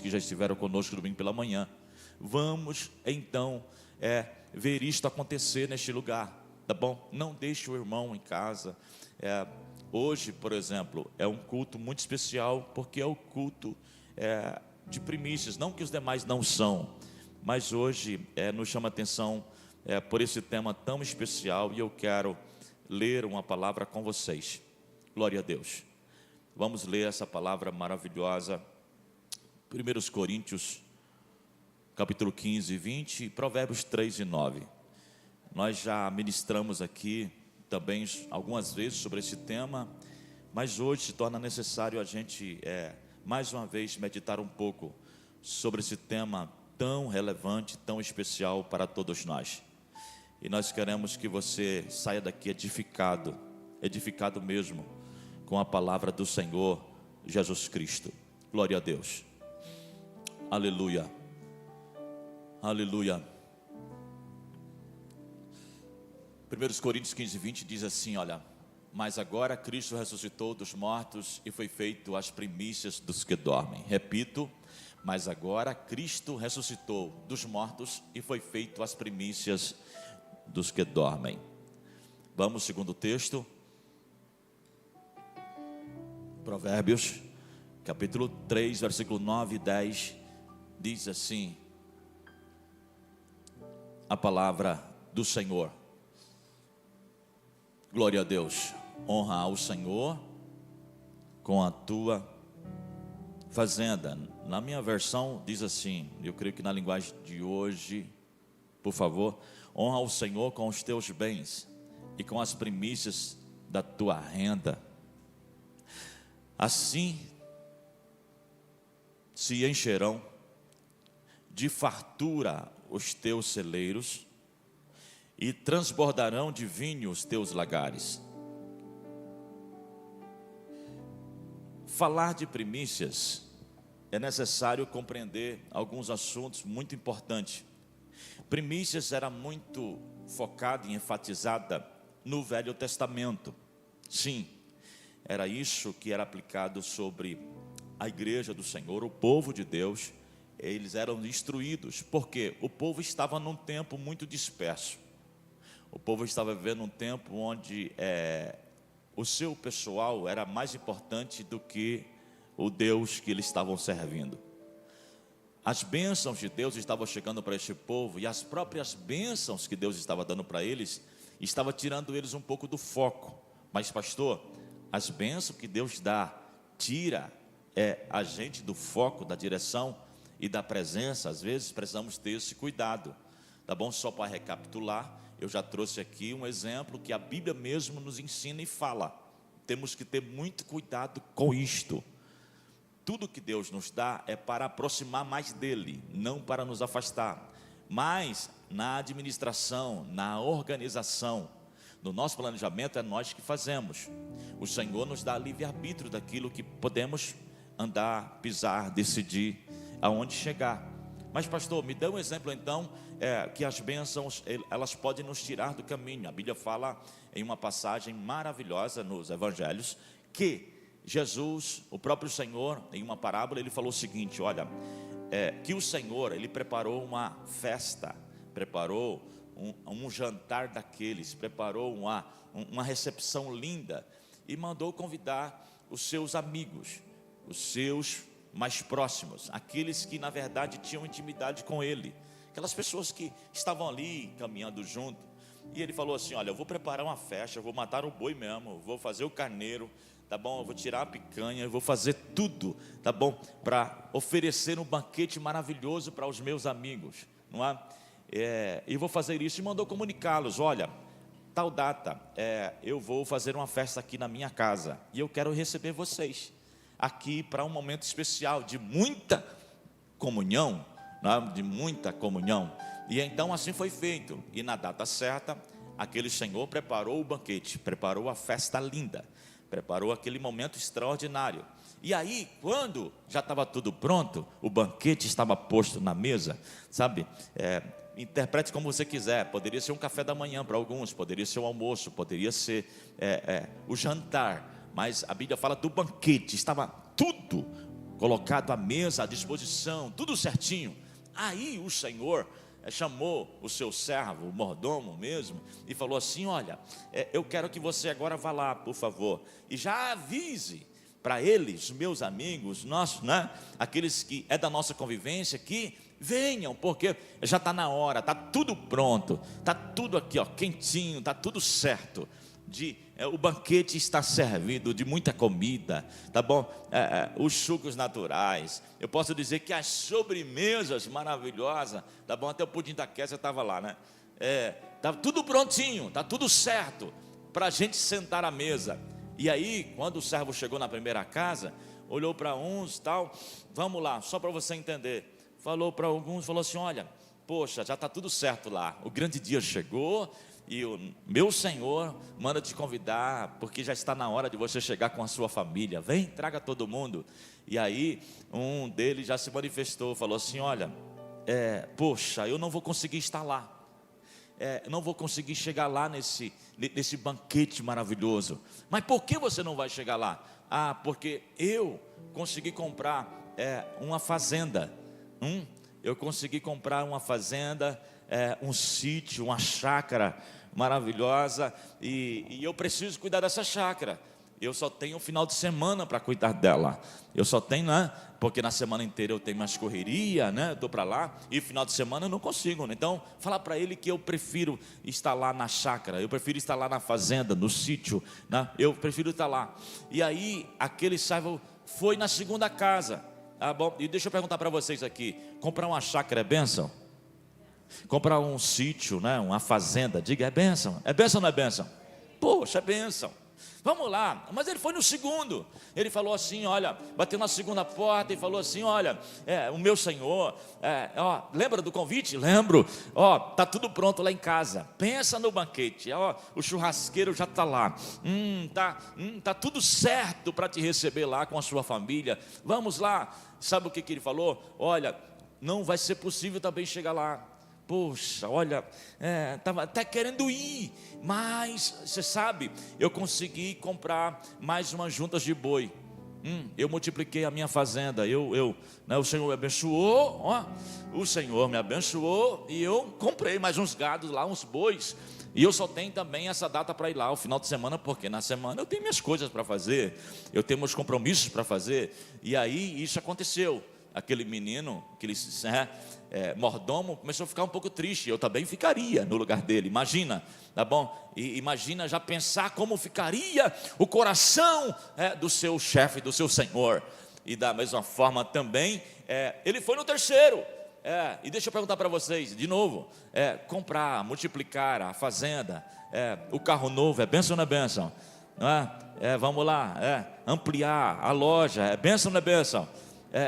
que já estiveram conosco domingo pela manhã. Vamos então ver isto acontecer neste lugar, tá bom? Não deixe o irmão em casa. Hoje, por exemplo, é um culto muito especial, porque é o culto de primícias, não que os demais não são, mas hoje nos chama a atenção por esse tema tão especial, e eu quero ler uma palavra com vocês. Glória a Deus. Vamos ler essa palavra maravilhosa, 1 Coríntios, capítulo 15 e 20, e Provérbios 3 e 9. Nós já ministramos aqui também algumas vezes sobre esse tema, mas hoje se torna necessário a gente, mais uma vez, meditar um pouco sobre esse tema tão relevante, tão especial para todos nós. E nós queremos que você saia daqui edificado mesmo, com a palavra do Senhor Jesus Cristo. Glória a Deus. Aleluia. Aleluia. 1 Coríntios 15, 20 diz assim, olha: mas agora Cristo ressuscitou dos mortos e foi feito as primícias dos que dormem. Repito, mas agora Cristo ressuscitou dos mortos e foi feito as primícias dos que dormem. Vamos, segundo o texto, Provérbios, capítulo 3, versículo 9 e 10, diz assim a palavra do Senhor. Glória a Deus. Honra ao Senhor com a tua fazenda. Na minha versão diz assim, eu creio que na linguagem de hoje, por favor: honra ao Senhor com os teus bens e com as primícias da tua renda. Assim se encherão de fartura os teus celeiros e transbordarão de vinho os teus lagares. Falar de primícias é necessário compreender alguns assuntos muito importantes. Primícias era muito focada e enfatizada no Velho Testamento. Sim, era isso que era aplicado sobre a igreja do Senhor, o povo de Deus. Eles eram instruídos, porque o povo estava num tempo muito disperso. O povo estava vivendo um tempo onde o seu pessoal era mais importante do que o Deus que eles estavam servindo. As bênçãos de Deus estavam chegando para este povo, e as próprias bênçãos que Deus estava dando para eles, estava tirando eles um pouco do foco. Mas pastor, as bênçãos que Deus dá, tira a gente do foco, da direção e da presença. Às vezes precisamos ter esse cuidado, tá bom? Só para recapitular, eu já trouxe aqui um exemplo que a Bíblia mesmo nos ensina e fala. Temos que ter muito cuidado com isto. Tudo que Deus nos dá é para aproximar mais dele, não para nos afastar. Mas na administração, na organização, no nosso planejamento, é nós que fazemos. O Senhor nos dá livre-arbítrio daquilo que podemos andar, pisar, decidir aonde chegar. Mas pastor, me dê um exemplo então, que as bênçãos, elas podem nos tirar do caminho. A Bíblia fala em uma passagem maravilhosa nos evangelhos, que Jesus, o próprio Senhor, em uma parábola, ele falou o seguinte: olha, que o Senhor, ele preparou uma festa, preparou um jantar daqueles, preparou uma recepção linda, e mandou convidar os seus amigos, os seus mais próximos, aqueles que na verdade tinham intimidade com ele, aquelas pessoas que estavam ali caminhando junto. E ele falou assim: olha, eu vou preparar uma festa, eu vou matar o boi mesmo, eu vou fazer o carneiro, tá bom? Eu vou tirar a picanha, eu vou fazer tudo, tá bom? Para oferecer um banquete maravilhoso para os meus amigos, não é? E vou fazer isso, e mandou comunicá-los: olha, tal data, eu vou fazer uma festa aqui na minha casa, e eu quero receber vocês aqui para um momento especial, de muita comunhão, né? De muita comunhão. E então assim foi feito, e na data certa, aquele senhor preparou o banquete, preparou a festa linda, preparou aquele momento extraordinário. E aí, quando já estava tudo pronto, o banquete estava posto na mesa, sabe? Interprete como você quiser. Poderia ser um café da manhã para alguns, poderia ser um almoço, poderia ser o jantar. Mas a Bíblia fala do banquete, estava tudo colocado a mesa à disposição, tudo certinho. Aí o Senhor chamou o seu servo, o mordomo mesmo, e falou assim: olha, eu quero que você agora vá lá, por favor, e já avise para eles, meus amigos, nossos, né, aqueles que é da nossa convivência, que venham, porque já está na hora, está tudo pronto, está tudo aqui, ó, quentinho, está tudo certo. O banquete está servido de muita comida, tá bom? Os sucos naturais, eu posso dizer que as sobremesas maravilhosas, tá bom? Até o pudim da Kézia estava lá, né? Tá tudo prontinho, tá tudo certo para a gente sentar à mesa. E aí, quando o servo chegou na primeira casa, olhou para uns, tal, vamos lá, só para você entender. Falou para alguns, falou assim: olha, poxa, já está tudo certo lá, o grande dia chegou e o meu Senhor manda te convidar, porque já está na hora de você chegar com a sua família, vem, traga todo mundo. E aí, um deles já se manifestou, falou assim: olha, poxa, eu não vou conseguir estar lá, não vou conseguir chegar lá nesse banquete maravilhoso. Mas por que você não vai chegar lá? Porque eu consegui comprar uma fazenda. Eu consegui comprar uma fazenda, um sítio, uma chácara maravilhosa, e eu preciso cuidar dessa chácara. Eu só tenho o final de semana para cuidar dela. Eu só tenho, né? Porque na semana inteira eu tenho mais correria, né? Estou para lá, e final de semana eu não consigo, né? Então, fala para ele que eu prefiro estar lá na chácara, eu prefiro estar lá na fazenda, no sítio, né? Eu prefiro estar lá. E aí, aquele servo foi na segunda casa. Bom, e deixa eu perguntar para vocês aqui: comprar uma chácara é bênção? Comprar um sítio, né? Uma fazenda, diga, é bênção? É bênção ou não é bênção? Poxa, é bênção. Vamos lá, mas ele foi no segundo. Ele falou assim, olha, bateu na segunda porta e falou assim: olha, o meu Senhor, lembra do convite? Lembro. Tá tudo pronto lá em casa. Pensa no banquete. O churrasqueiro já está lá. Tá tudo certo para te receber lá com a sua família. Vamos lá. Sabe o que ele falou? Olha, não vai ser possível também chegar lá. Poxa, olha, estava até querendo ir, mas você sabe, eu consegui comprar mais umas juntas de boi. Eu multipliquei a minha fazenda. O Senhor me abençoou, o Senhor me abençoou, e eu comprei mais uns gados lá, uns bois. E eu só tenho também essa data para ir lá, o final de semana, porque na semana eu tenho minhas coisas para fazer, eu tenho meus compromissos para fazer. E aí isso aconteceu. Aquele menino, aquele mordomo, começou a ficar um pouco triste. Eu também ficaria no lugar dele, imagina, tá bom? E imagina já pensar como ficaria o coração do seu chefe, do seu senhor. E da mesma forma também, ele foi no terceiro. E deixa eu perguntar para vocês, de novo, comprar, multiplicar a fazenda, o carro novo, é bênção ou não é bênção? Não é? Vamos lá, ampliar a loja, é bênção ou não é bênção?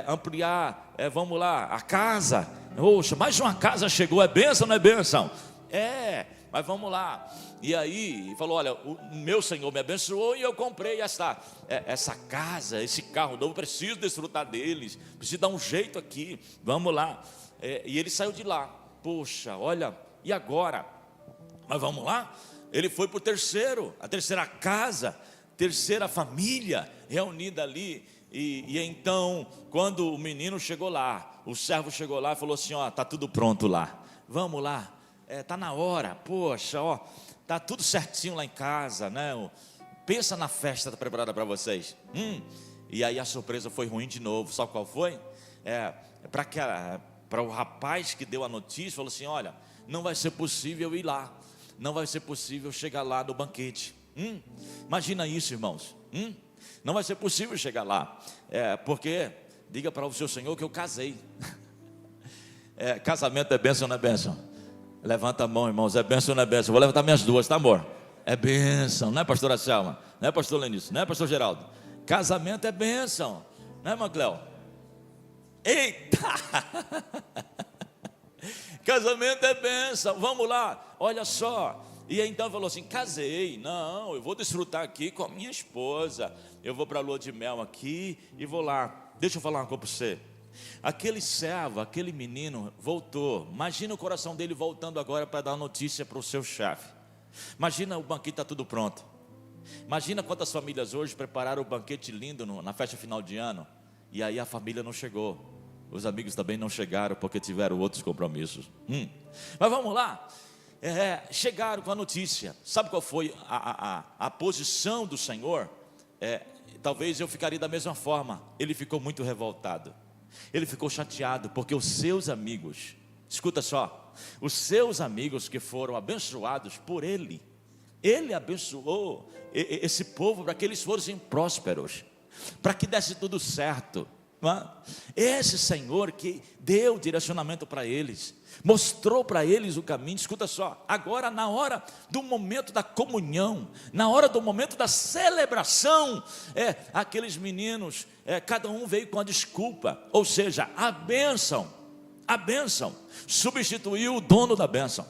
Ampliar, vamos lá, a casa, poxa, mais uma casa chegou, é bênção ou não é bênção? Mas vamos lá. E aí, falou: olha, o meu Senhor me abençoou e eu comprei essa casa, esse carro novo, preciso desfrutar deles, preciso dar um jeito aqui, vamos lá. E ele saiu de lá. Poxa, olha, e agora? Mas vamos lá. Ele foi para o terceiro, a terceira casa, terceira família reunida ali. E então, quando o menino chegou lá, o servo chegou lá e falou assim: está tudo pronto lá, vamos lá, está na hora, poxa, está tudo certinho lá em casa, né? Pensa na festa preparada para vocês. E aí a surpresa foi ruim de novo. Sabe qual foi? Para o rapaz que deu a notícia, falou assim: olha, não vai ser possível ir lá, não vai ser possível chegar lá no banquete. Imagina isso, irmãos. Não vai ser possível chegar lá, porque, diga para o seu Senhor que eu casei. Casamento é bênção ou não é bênção? Levanta a mão, irmãos, é bênção ou não é bênção? Vou levantar minhas duas, tá, amor? É bênção, não é, pastora Selma? Não é, pastor Lenício? Não é, pastor Geraldo? Casamento é bênção, não é, irmã Cléo? Eita! Casamento é bênção, vamos lá, olha só. E então falou assim: casei, não, eu vou desfrutar aqui com a minha esposa, eu vou para a lua de mel aqui e vou lá. Deixa eu falar uma coisa para você. Aquele servo, aquele menino voltou. Imagina o coração dele voltando agora para dar notícia para o seu chefe. Imagina, o banquete está tudo pronto. Imagina quantas famílias hoje prepararam o banquete lindo na festa final de ano. E aí a família não chegou, os amigos também não chegaram, porque tiveram outros compromissos. Mas vamos lá. Chegaram com a notícia. Sabe qual foi a posição do Senhor? Talvez eu ficaria da mesma forma. Ele ficou muito revoltado, ele ficou chateado, porque os seus amigos, escuta só, os seus amigos que foram abençoados por ele abençoou esse povo para que eles fossem prósperos, para que desse tudo certo. Esse Senhor que deu direcionamento para eles, mostrou para eles o caminho. Escuta só, agora na hora do momento da comunhão, na hora do momento da celebração, aqueles meninos, cada um veio com a desculpa, ou seja, a bênção substituiu o dono da bênção.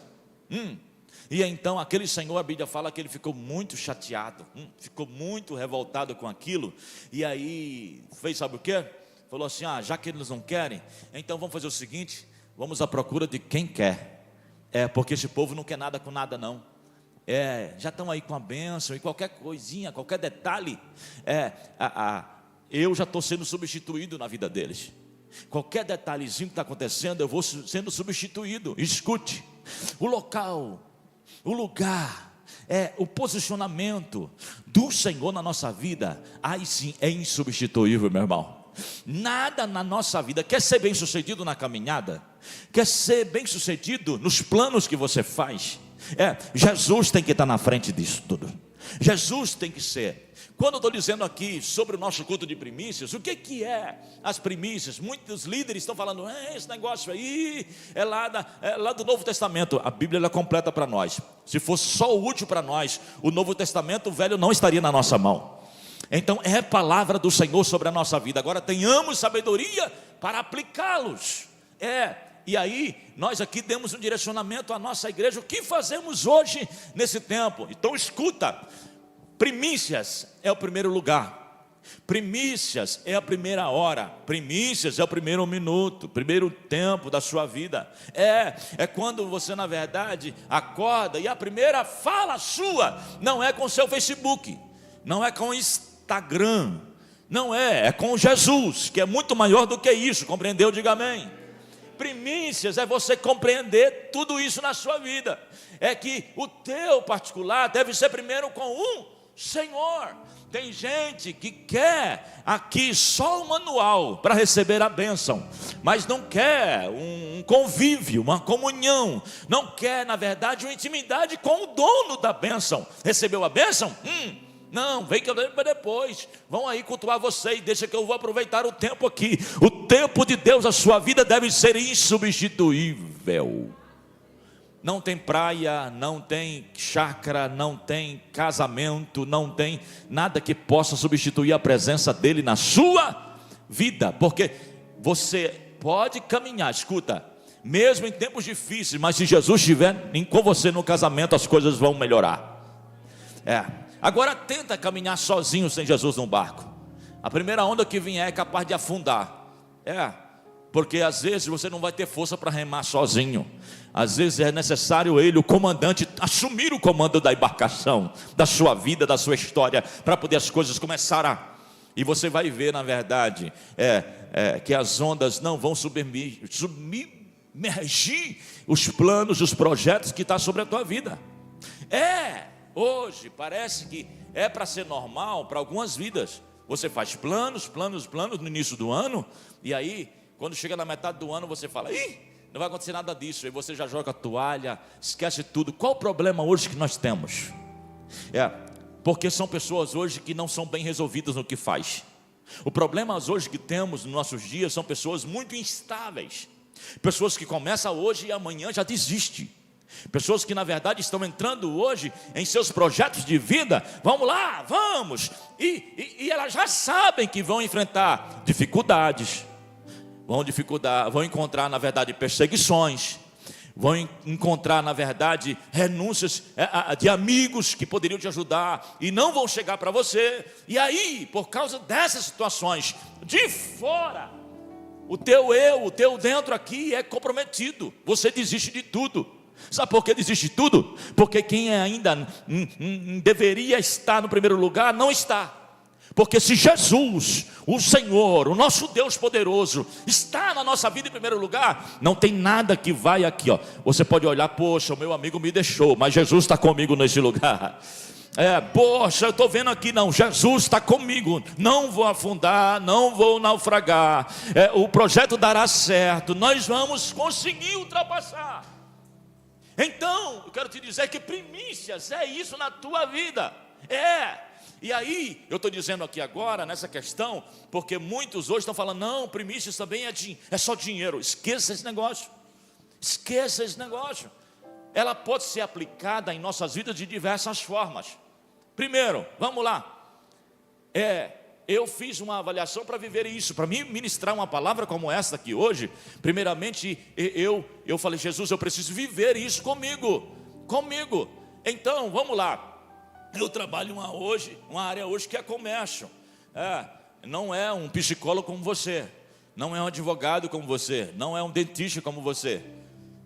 E então aquele senhor, a Bíblia fala que ele ficou muito chateado, ficou muito revoltado com aquilo. E aí fez, sabe o quê? Falou assim: já que eles não querem, então vamos fazer o seguinte, vamos à procura de quem quer. Porque esse povo não quer nada com nada não. Já estão aí com a bênção, e qualquer coisinha, qualquer detalhe, eu já estou sendo substituído na vida deles. Qualquer detalhezinho que está acontecendo, eu vou sendo substituído. Escute, o local, o lugar, o posicionamento do Senhor na nossa vida, aí sim é insubstituível, meu irmão. Nada na nossa vida, quer ser bem sucedido na caminhada, quer ser bem sucedido nos planos que você faz, Jesus tem que estar na frente disso tudo. Jesus tem que ser. Quando eu estou dizendo aqui sobre o nosso culto de primícias, o que é as primícias? Muitos líderes estão falando: esse negócio aí é lá do Novo Testamento. A Bíblia ela completa para nós. Se fosse só útil para nós o Novo Testamento, o velho não estaria na nossa mão. Então é palavra do Senhor sobre a nossa vida. Agora tenhamos sabedoria para aplicá-los. E aí nós aqui demos um direcionamento à nossa igreja. O que fazemos hoje nesse tempo? Então escuta, primícias é o primeiro lugar, primícias é a primeira hora, primícias é o primeiro minuto, primeiro tempo da sua vida. É quando você na verdade acorda e a primeira fala sua não é com o seu Facebook, não é com o Instagram, não é com Jesus, que é muito maior do que isso. Compreendeu? Diga amém. Primícias é você compreender tudo isso na sua vida. É que o teu particular deve ser primeiro com um Senhor. Tem gente que quer aqui só o manual para receber a bênção, mas não quer um convívio, uma comunhão, não quer na verdade uma intimidade com o dono da bênção. Recebeu a bênção? Não, vem que eu levo para depois. Vão aí cultuar você e deixa que eu vou aproveitar o tempo aqui. O tempo de Deus, a sua vida deve ser insubstituível. Não tem praia, não tem chácara, não tem casamento, não tem nada que possa substituir a presença dele na sua vida. Porque você pode caminhar, escuta, mesmo em tempos difíceis, mas se Jesus estiver com você no casamento, as coisas vão melhorar. Agora tenta caminhar sozinho sem Jesus no barco. A primeira onda que vier é capaz de afundar. Porque às vezes você não vai ter força para remar sozinho. Às vezes é necessário ele, o comandante, assumir o comando da embarcação, da sua vida, da sua história, para poder as coisas começarem e você vai ver na verdade que as ondas não vão submergir os planos, os projetos que estão sobre a tua vida. Hoje parece que é para ser normal para algumas vidas. Você faz planos no início do ano, e aí quando chega na metade do ano você fala: não vai acontecer nada disso. E você já joga a toalha, esquece tudo. Qual o problema hoje que nós temos? Porque são pessoas hoje que não são bem resolvidas no que faz. O problema hoje que temos nos nossos dias são pessoas muito instáveis, pessoas que começam hoje e amanhã já desistem. Pessoas que na verdade estão entrando hoje em seus projetos de vida. Vamos lá, vamos. E elas já sabem que vão enfrentar dificuldades, vão encontrar na verdade perseguições, vão encontrar na verdade renúncias de amigos que poderiam te ajudar e não vão chegar para você. E aí, por causa dessas situações de fora, o teu eu, o teu dentro aqui é comprometido. Você desiste de tudo. Sabe por que desiste de tudo? Porque quem ainda deveria estar no primeiro lugar, não está. Porque se Jesus, o Senhor, o nosso Deus poderoso, está na nossa vida em primeiro lugar, não tem nada que vai aqui, ó. Você pode olhar, poxa, o meu amigo me deixou, mas Jesus está comigo nesse lugar. Poxa, eu estou vendo aqui, não, Jesus está comigo, não vou afundar, não vou naufragar, o projeto dará certo, nós vamos conseguir ultrapassar. Então, eu quero te dizer que primícias é isso na tua vida, E aí, eu estou dizendo aqui agora, nessa questão, porque muitos hoje estão falando, não, primícias também é só dinheiro. Esqueça esse negócio. Esqueça esse negócio. Ela pode ser aplicada em nossas vidas de diversas formas. Primeiro, vamos lá. Eu fiz uma avaliação para viver isso. Para mim ministrar uma palavra como essa aqui hoje, primeiramente, eu falei, Jesus, eu preciso viver isso comigo. Então, vamos lá. Eu trabalho uma área hoje que é comércio. Não é um psicólogo como você, não é um advogado como você, não é um dentista como você.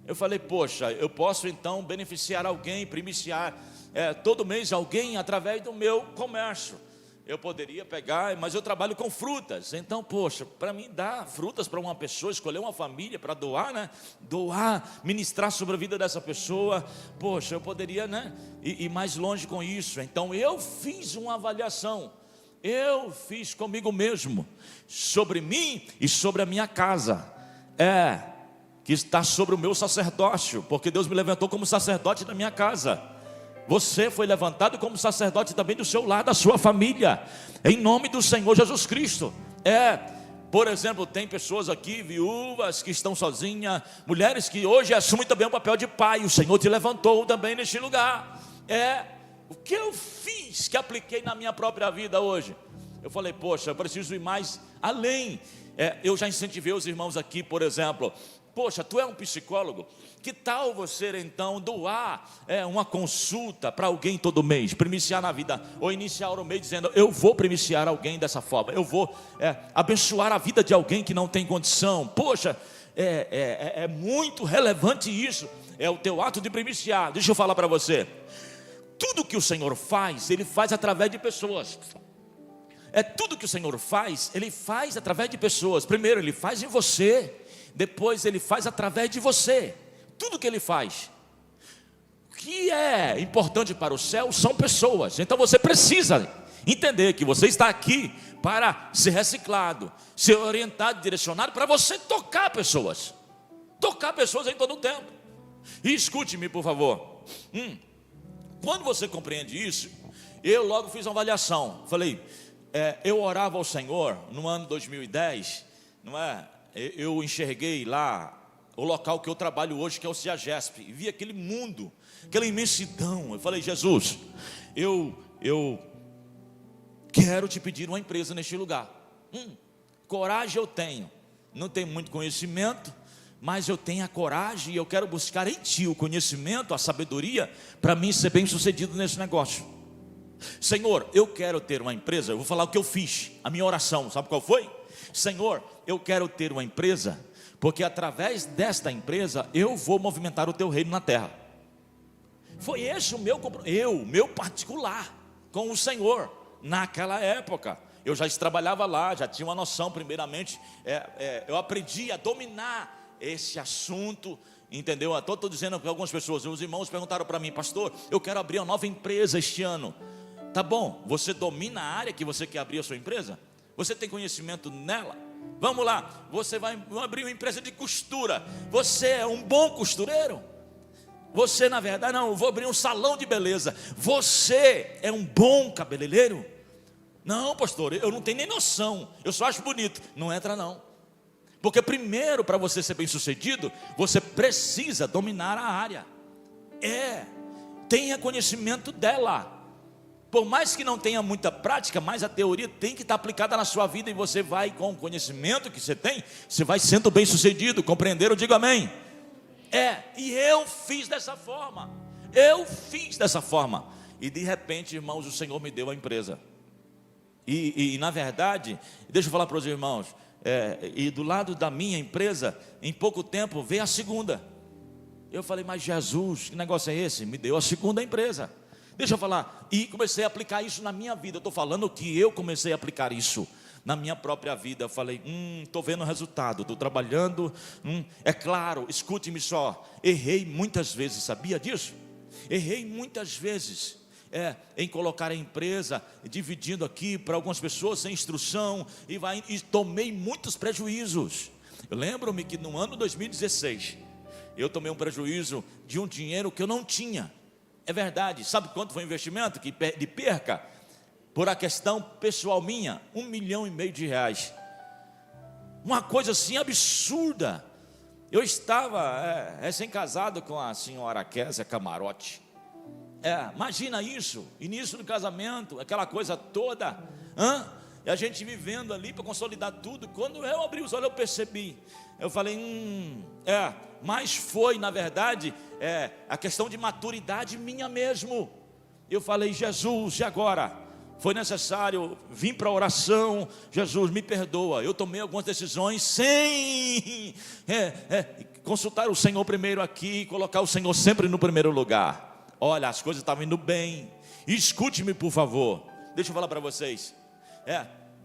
Eu falei, poxa, eu posso então beneficiar alguém, primiciar todo mês alguém através do meu comércio. Eu poderia pegar, mas eu trabalho com frutas. Então, poxa, para mim dar frutas para uma pessoa, escolher uma família para doar, né? Doar, ministrar sobre a vida dessa pessoa. Poxa, eu poderia, né? Ir mais longe com isso. Então, eu fiz uma avaliação. Eu fiz comigo mesmo, sobre mim e sobre a minha casa. Que está sobre o meu sacerdócio, porque Deus me levantou como sacerdote da minha casa. Você foi levantado como sacerdote também do seu lar, da sua família, em nome do Senhor Jesus Cristo. Por exemplo, tem pessoas aqui, viúvas que estão sozinhas, mulheres que hoje assumem também o papel de pai. O Senhor te levantou também neste lugar. O que eu fiz, que apliquei na minha própria vida hoje? Eu falei, poxa, eu preciso ir mais além. Eu já incentivei os irmãos aqui, por exemplo. Poxa, tu é um psicólogo, que tal você então doar uma consulta para alguém todo mês, primiciar na vida, ou iniciar o mês dizendo, eu vou primiciar alguém dessa forma, eu vou abençoar a vida de alguém que não tem condição. Poxa, é muito relevante isso, é o teu ato de primiciar. Deixa eu falar para você, tudo que o Senhor faz, Ele faz através de pessoas. Tudo que o Senhor faz, Ele faz através de pessoas. Primeiro Ele faz em você, depois Ele faz através de você. Tudo que Ele faz. O que é importante para o céu são pessoas. Então você precisa entender que você está aqui para ser reciclado, ser orientado, direcionado para você tocar pessoas. Tocar pessoas em todo o tempo. E escute-me, por favor. Quando você compreende isso, eu logo fiz uma avaliação. Falei, eu orava ao Senhor no ano 2010, não é? Eu enxerguei lá o local que eu trabalho hoje, que é o CIAGESP, e vi aquele mundo, aquela imensidão. Eu falei, Jesus, eu quero te pedir uma empresa neste lugar. Coragem eu tenho, não tenho muito conhecimento, mas eu tenho a coragem e eu quero buscar em Ti o conhecimento, a sabedoria, para mim ser bem sucedido nesse negócio. Senhor, eu quero ter uma empresa. Eu vou falar o que eu fiz, a minha oração, sabe qual foi? Senhor, eu quero ter uma empresa, porque através desta empresa eu vou movimentar o Teu reino na terra. Foi esse o meu particular com o Senhor. Naquela época eu já trabalhava lá, já tinha uma noção. Primeiramente eu aprendi a dominar esse assunto, entendeu? Estou dizendo para algumas pessoas, os irmãos perguntaram para mim, pastor, eu quero abrir uma nova empresa este ano. Tá bom, você domina a área que você quer abrir a sua empresa? Você tem conhecimento nela? Vamos lá, você vai abrir uma empresa de costura. Você é um bom costureiro? Você, na verdade, não, eu vou abrir um salão de beleza. Você é um bom cabeleireiro? Não, pastor, eu não tenho nem noção, eu só acho bonito. Não entra não. Porque primeiro, para você ser bem sucedido, você precisa dominar a área. Tenha conhecimento dela. Por mais que não tenha muita prática, mas a teoria tem que estar aplicada na sua vida. E você vai, com o conhecimento que você tem, você vai sendo bem sucedido. Compreenderam? Diga amém. E eu fiz dessa forma. E de repente, irmãos, o Senhor me deu a empresa. E na verdade, deixa eu falar para os irmãos, e do lado da minha empresa, em pouco tempo veio a segunda. Eu falei, mas Jesus, que negócio é esse? Me deu a segunda empresa. Deixa eu falar, e comecei a aplicar isso na minha vida. Eu estou falando que eu comecei a aplicar isso na minha própria vida. Eu falei, estou vendo o resultado, estou trabalhando. É claro, escute-me só, errei muitas vezes, sabia disso? Errei muitas vezes em colocar a empresa, dividindo aqui para algumas pessoas sem instrução, e tomei muitos prejuízos. Eu lembro-me que no ano 2016, eu tomei um prejuízo de um dinheiro que eu não tinha. É verdade, sabe quanto foi o investimento de perca? Por a questão pessoal minha, R$1,5 milhão de reais. Uma coisa assim absurda. Eu estava recém-casado com a senhora Késia Camarote. Imagina isso, início do casamento, aquela coisa toda. E a gente vivendo ali para consolidar tudo. Quando eu abri os olhos, eu percebi. Eu falei, mas foi, na verdade, a questão de maturidade minha mesmo. Eu falei, Jesus, e agora? Foi necessário vir para a oração. Jesus, me perdoa. Eu tomei algumas decisões sem consultar o Senhor primeiro aqui, colocar o Senhor sempre no primeiro lugar. Olha, as coisas estavam indo bem. Escute-me, por favor. Deixa eu falar para vocês.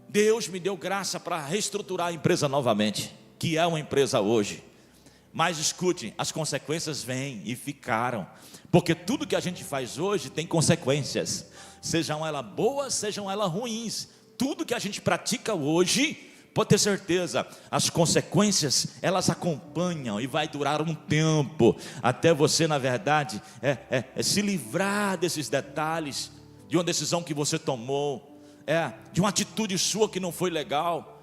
Deus me deu graça para reestruturar a empresa novamente, que é uma empresa hoje. Mas escute, as consequências vêm e ficaram, porque tudo que a gente faz hoje tem consequências, sejam elas boas, sejam elas ruins. Tudo que a gente pratica hoje, pode ter certeza, as consequências, elas acompanham, e vai durar um tempo, até você, na verdade, se livrar desses detalhes, de uma decisão que você tomou, de uma atitude sua que não foi legal,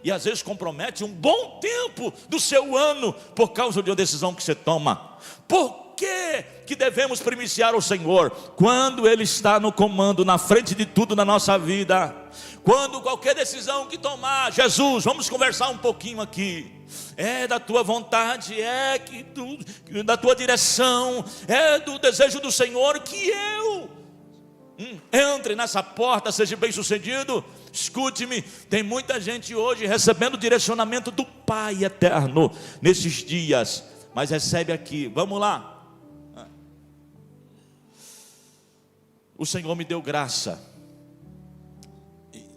e às vezes compromete um bom tempo do seu ano, por causa de uma decisão que você toma. Por que devemos primiciar o Senhor? Quando Ele está no comando, na frente de tudo na nossa vida. Quando qualquer decisão que tomar, Jesus, vamos conversar um pouquinho aqui. É da tua vontade, da tua direção, é do desejo do Senhor que eu entre nessa porta, seja bem sucedido. Escute-me, tem muita gente hoje recebendo direcionamento do Pai eterno nesses dias, mas recebe aqui, vamos lá. O Senhor me deu graça,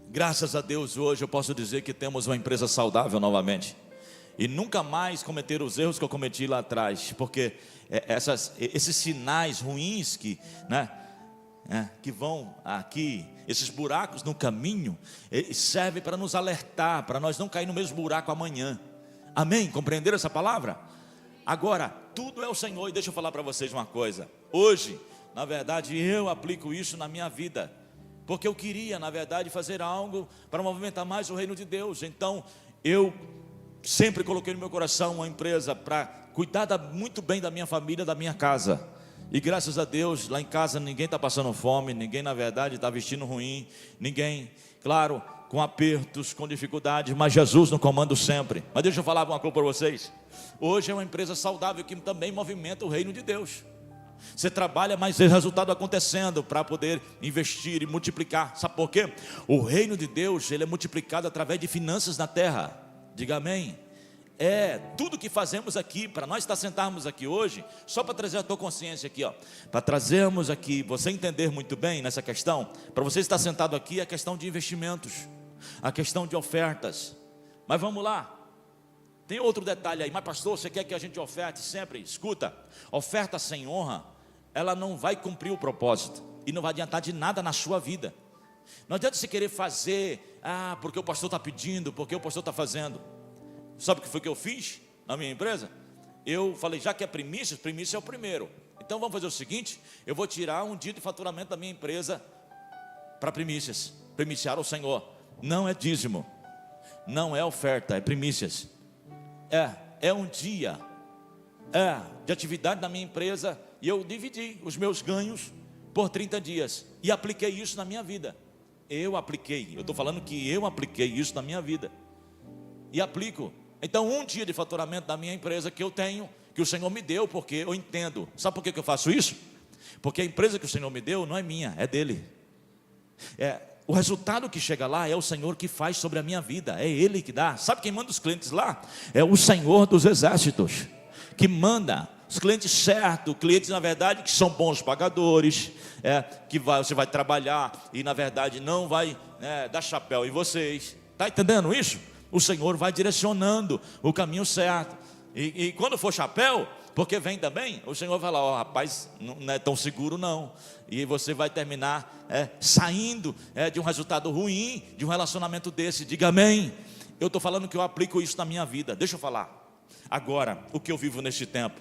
graças a Deus hoje eu posso dizer que temos uma empresa saudável novamente, e nunca mais cometer os erros que eu cometi lá atrás, porque esses sinais ruins que vão aqui, esses buracos no caminho, servem para nos alertar, para nós não cair no mesmo buraco amanhã. Amém? Compreenderam essa palavra? Agora, tudo é o Senhor. E deixa eu falar para vocês uma coisa. Hoje, na verdade, eu aplico isso na minha vida, porque eu queria, na verdade, fazer algo para movimentar mais o reino de Deus. Então, eu sempre coloquei no meu coração uma empresa para cuidar muito bem da minha família, da minha casa. E graças a Deus, lá em casa ninguém está passando fome, ninguém na verdade está vestindo ruim, ninguém, claro, com apertos, com dificuldades, mas Jesus no comando sempre. Mas deixa eu falar uma coisa para vocês. Hoje é uma empresa saudável que também movimenta o reino de Deus. Você trabalha, mas tem resultado acontecendo para poder investir e multiplicar. Sabe por quê? O reino de Deus, ele é multiplicado através de finanças na terra. Diga amém. Tudo que fazemos aqui, para nós estar sentarmos aqui hoje, só para trazer a tua consciência aqui, para trazermos aqui, você entender muito bem nessa questão, para você estar sentado aqui, a questão de investimentos, a questão de ofertas. Mas vamos lá, tem outro detalhe aí. Mas pastor, você quer que a gente oferte sempre? Escuta, oferta sem honra, ela não vai cumprir o propósito, e não vai adiantar de nada na sua vida. Não adianta você querer fazer, porque o pastor está pedindo, porque o pastor está fazendo. Sabe o que foi que eu fiz na minha empresa? Eu falei, já que é primícia é o primeiro. Então vamos fazer o seguinte, eu vou tirar um dia de faturamento da minha empresa para primícias, primiciar o Senhor. Não é dízimo, não é oferta, é primícias. É um dia de atividade da minha empresa, e eu dividi os meus ganhos por 30 dias, e apliquei isso na minha vida. Eu estou falando que eu apliquei isso na minha vida, e aplico. Então um dia de faturamento da minha empresa que eu tenho, que o Senhor me deu, porque eu entendo. Sabe por que eu faço isso? Porque a empresa que o Senhor me deu não é minha, é dele. O resultado que chega lá é o Senhor que faz sobre a minha vida, é Ele que dá. Sabe quem manda os clientes lá? É o Senhor dos exércitos, que manda. os clientes certos, clientes na verdade que são bons pagadores, você vai trabalhar e na verdade não vai dar chapéu em vocês. Está entendendo isso? O Senhor vai direcionando o caminho certo. E quando for chapéu, porque vem também, o Senhor vai falar, rapaz, não é tão seguro não. E você vai terminar saindo de um resultado ruim, de um relacionamento desse. Diga amém. Eu estou falando que eu aplico isso na minha vida. Deixa eu falar. Agora, o que eu vivo neste tempo.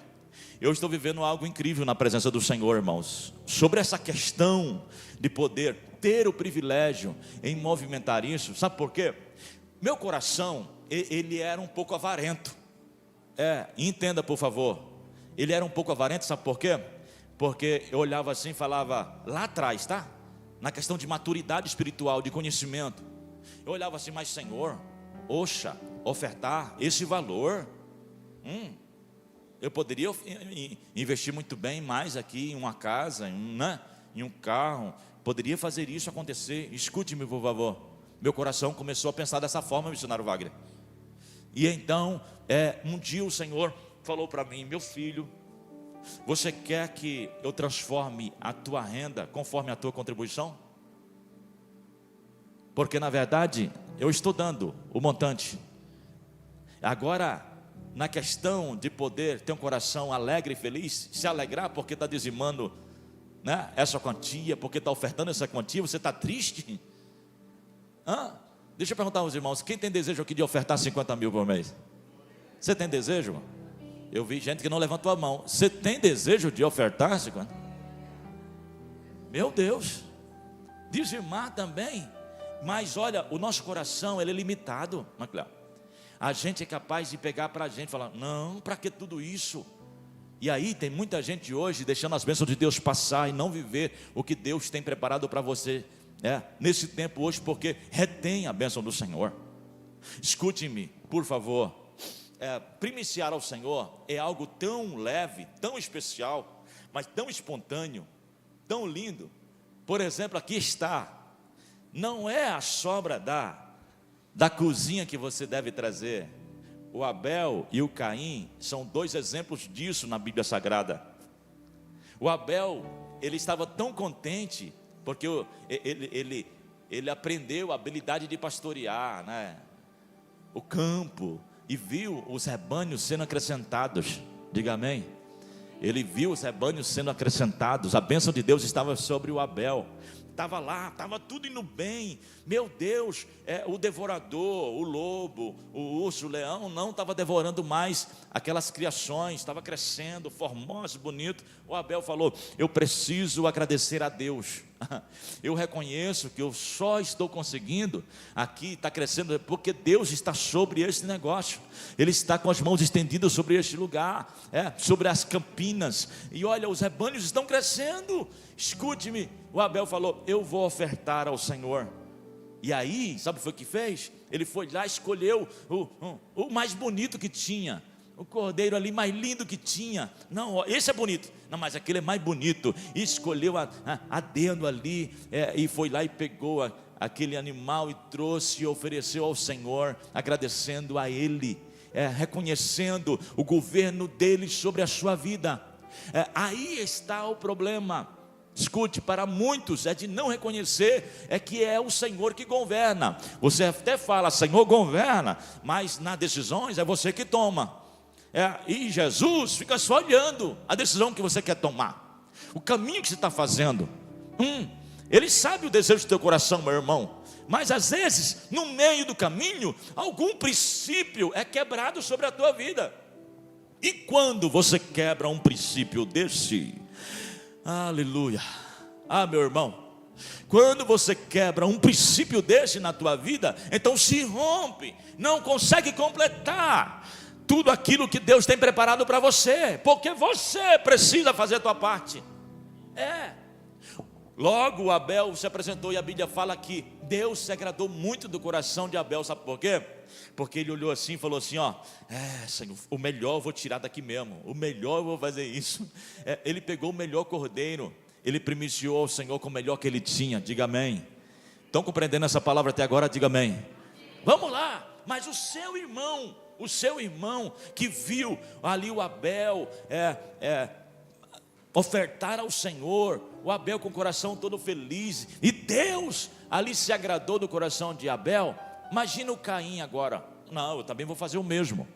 Eu estou vivendo algo incrível na presença do Senhor, irmãos. Sobre essa questão de poder ter o privilégio em movimentar isso. Sabe por quê? Meu coração, ele era um pouco avarento. Entenda por favor. Ele era um pouco avarento, sabe por quê? Porque eu olhava assim e falava, lá atrás, tá? Na questão de maturidade espiritual, de conhecimento. Eu olhava assim, mas Senhor, ofertar esse valor, eu poderia investir muito bem mais aqui em uma casa, em um carro. Poderia fazer isso acontecer. Escute-me por favor. Meu coração começou a pensar dessa forma, missionário Wagner. E então, um dia o Senhor falou para mim, meu filho, você quer que eu transforme a tua renda conforme a tua contribuição? Porque na verdade, eu estou dando o montante. Agora, na questão de poder ter um coração alegre e feliz, se alegrar porque está dizimando essa quantia, porque está ofertando essa quantia, você está triste? Deixa eu perguntar aos irmãos, quem tem desejo aqui de ofertar 50 mil por mês? Você tem desejo? Eu vi gente que não levantou a mão. Você tem desejo de ofertar 50? Meu Deus, dizimar também. Mas olha, o nosso coração ele é limitado, Macleão. A gente é capaz de pegar para a gente e falar, não, para que tudo isso? E aí tem muita gente hoje deixando as bênçãos de Deus passar e não viver o que Deus tem preparado para você nesse tempo hoje, porque retém a bênção do Senhor. Escute-me, por favor. Primiciar ao Senhor é algo tão leve, tão especial, mas tão espontâneo, tão lindo. Por exemplo, aqui está. Não é a sobra da cozinha que você deve trazer. O Abel e o Caim são dois exemplos disso na Bíblia Sagrada. O Abel, ele estava tão contente, porque ele aprendeu a habilidade de pastorear, o campo, e viu os rebanhos sendo acrescentados. Diga amém. Ele viu os rebanhos sendo acrescentados. A bênção de Deus estava sobre o Abel. Estava lá, estava tudo indo bem. Meu Deus, o devorador, o lobo, o urso, o leão não estava devorando mais aquelas criações, estava crescendo, formoso, bonito. O Abel falou, eu preciso agradecer a Deus. Eu reconheço que eu só estou conseguindo aqui, está crescendo, porque Deus está sobre esse negócio. Ele está com as mãos estendidas sobre este lugar, sobre as campinas. E olha, os rebanhos estão crescendo. Escute-me, o Abel falou, eu vou ofertar ao Senhor. E aí, sabe o que foi que fez? Ele foi lá, escolheu o mais bonito que tinha, o cordeiro ali mais lindo que tinha. Não, esse é bonito. Não, mas aquele é mais bonito. E escolheu a dedo ali, e foi lá e pegou aquele animal e trouxe e ofereceu ao Senhor, agradecendo a Ele, reconhecendo o governo dele sobre a sua vida. Aí está o problema. Escute, para muitos é de não reconhecer que é o Senhor que governa. Você até fala, Senhor governa, mas nas decisões é você que toma. E Jesus fica só olhando a decisão que você quer tomar, o caminho que você está fazendo. Ele sabe o desejo do teu coração, meu irmão. Mas às vezes, no meio do caminho, algum princípio é quebrado sobre a tua vida. E quando você quebra um princípio desse, aleluia, meu irmão, quando você quebra um princípio desse na tua vida, então se rompe, não consegue completar tudo aquilo que Deus tem preparado para você, porque você precisa fazer a tua parte. Logo Abel se apresentou, e a Bíblia fala que Deus se agradou muito do coração de Abel. Sabe por quê? Porque ele olhou assim e falou assim, Senhor, o melhor eu vou tirar daqui mesmo, o melhor eu vou fazer isso. Ele pegou o melhor cordeiro, ele primiciou ao Senhor com o melhor que ele tinha. Diga amém. Estão compreendendo essa palavra até agora? Diga amém. Vamos lá. Mas o seu irmão, o seu irmão que viu ali o Abel ofertar ao Senhor, o Abel com o coração todo feliz, e Deus ali se agradou do coração de Abel. Imagina o Caim agora: não, eu também vou fazer o mesmo.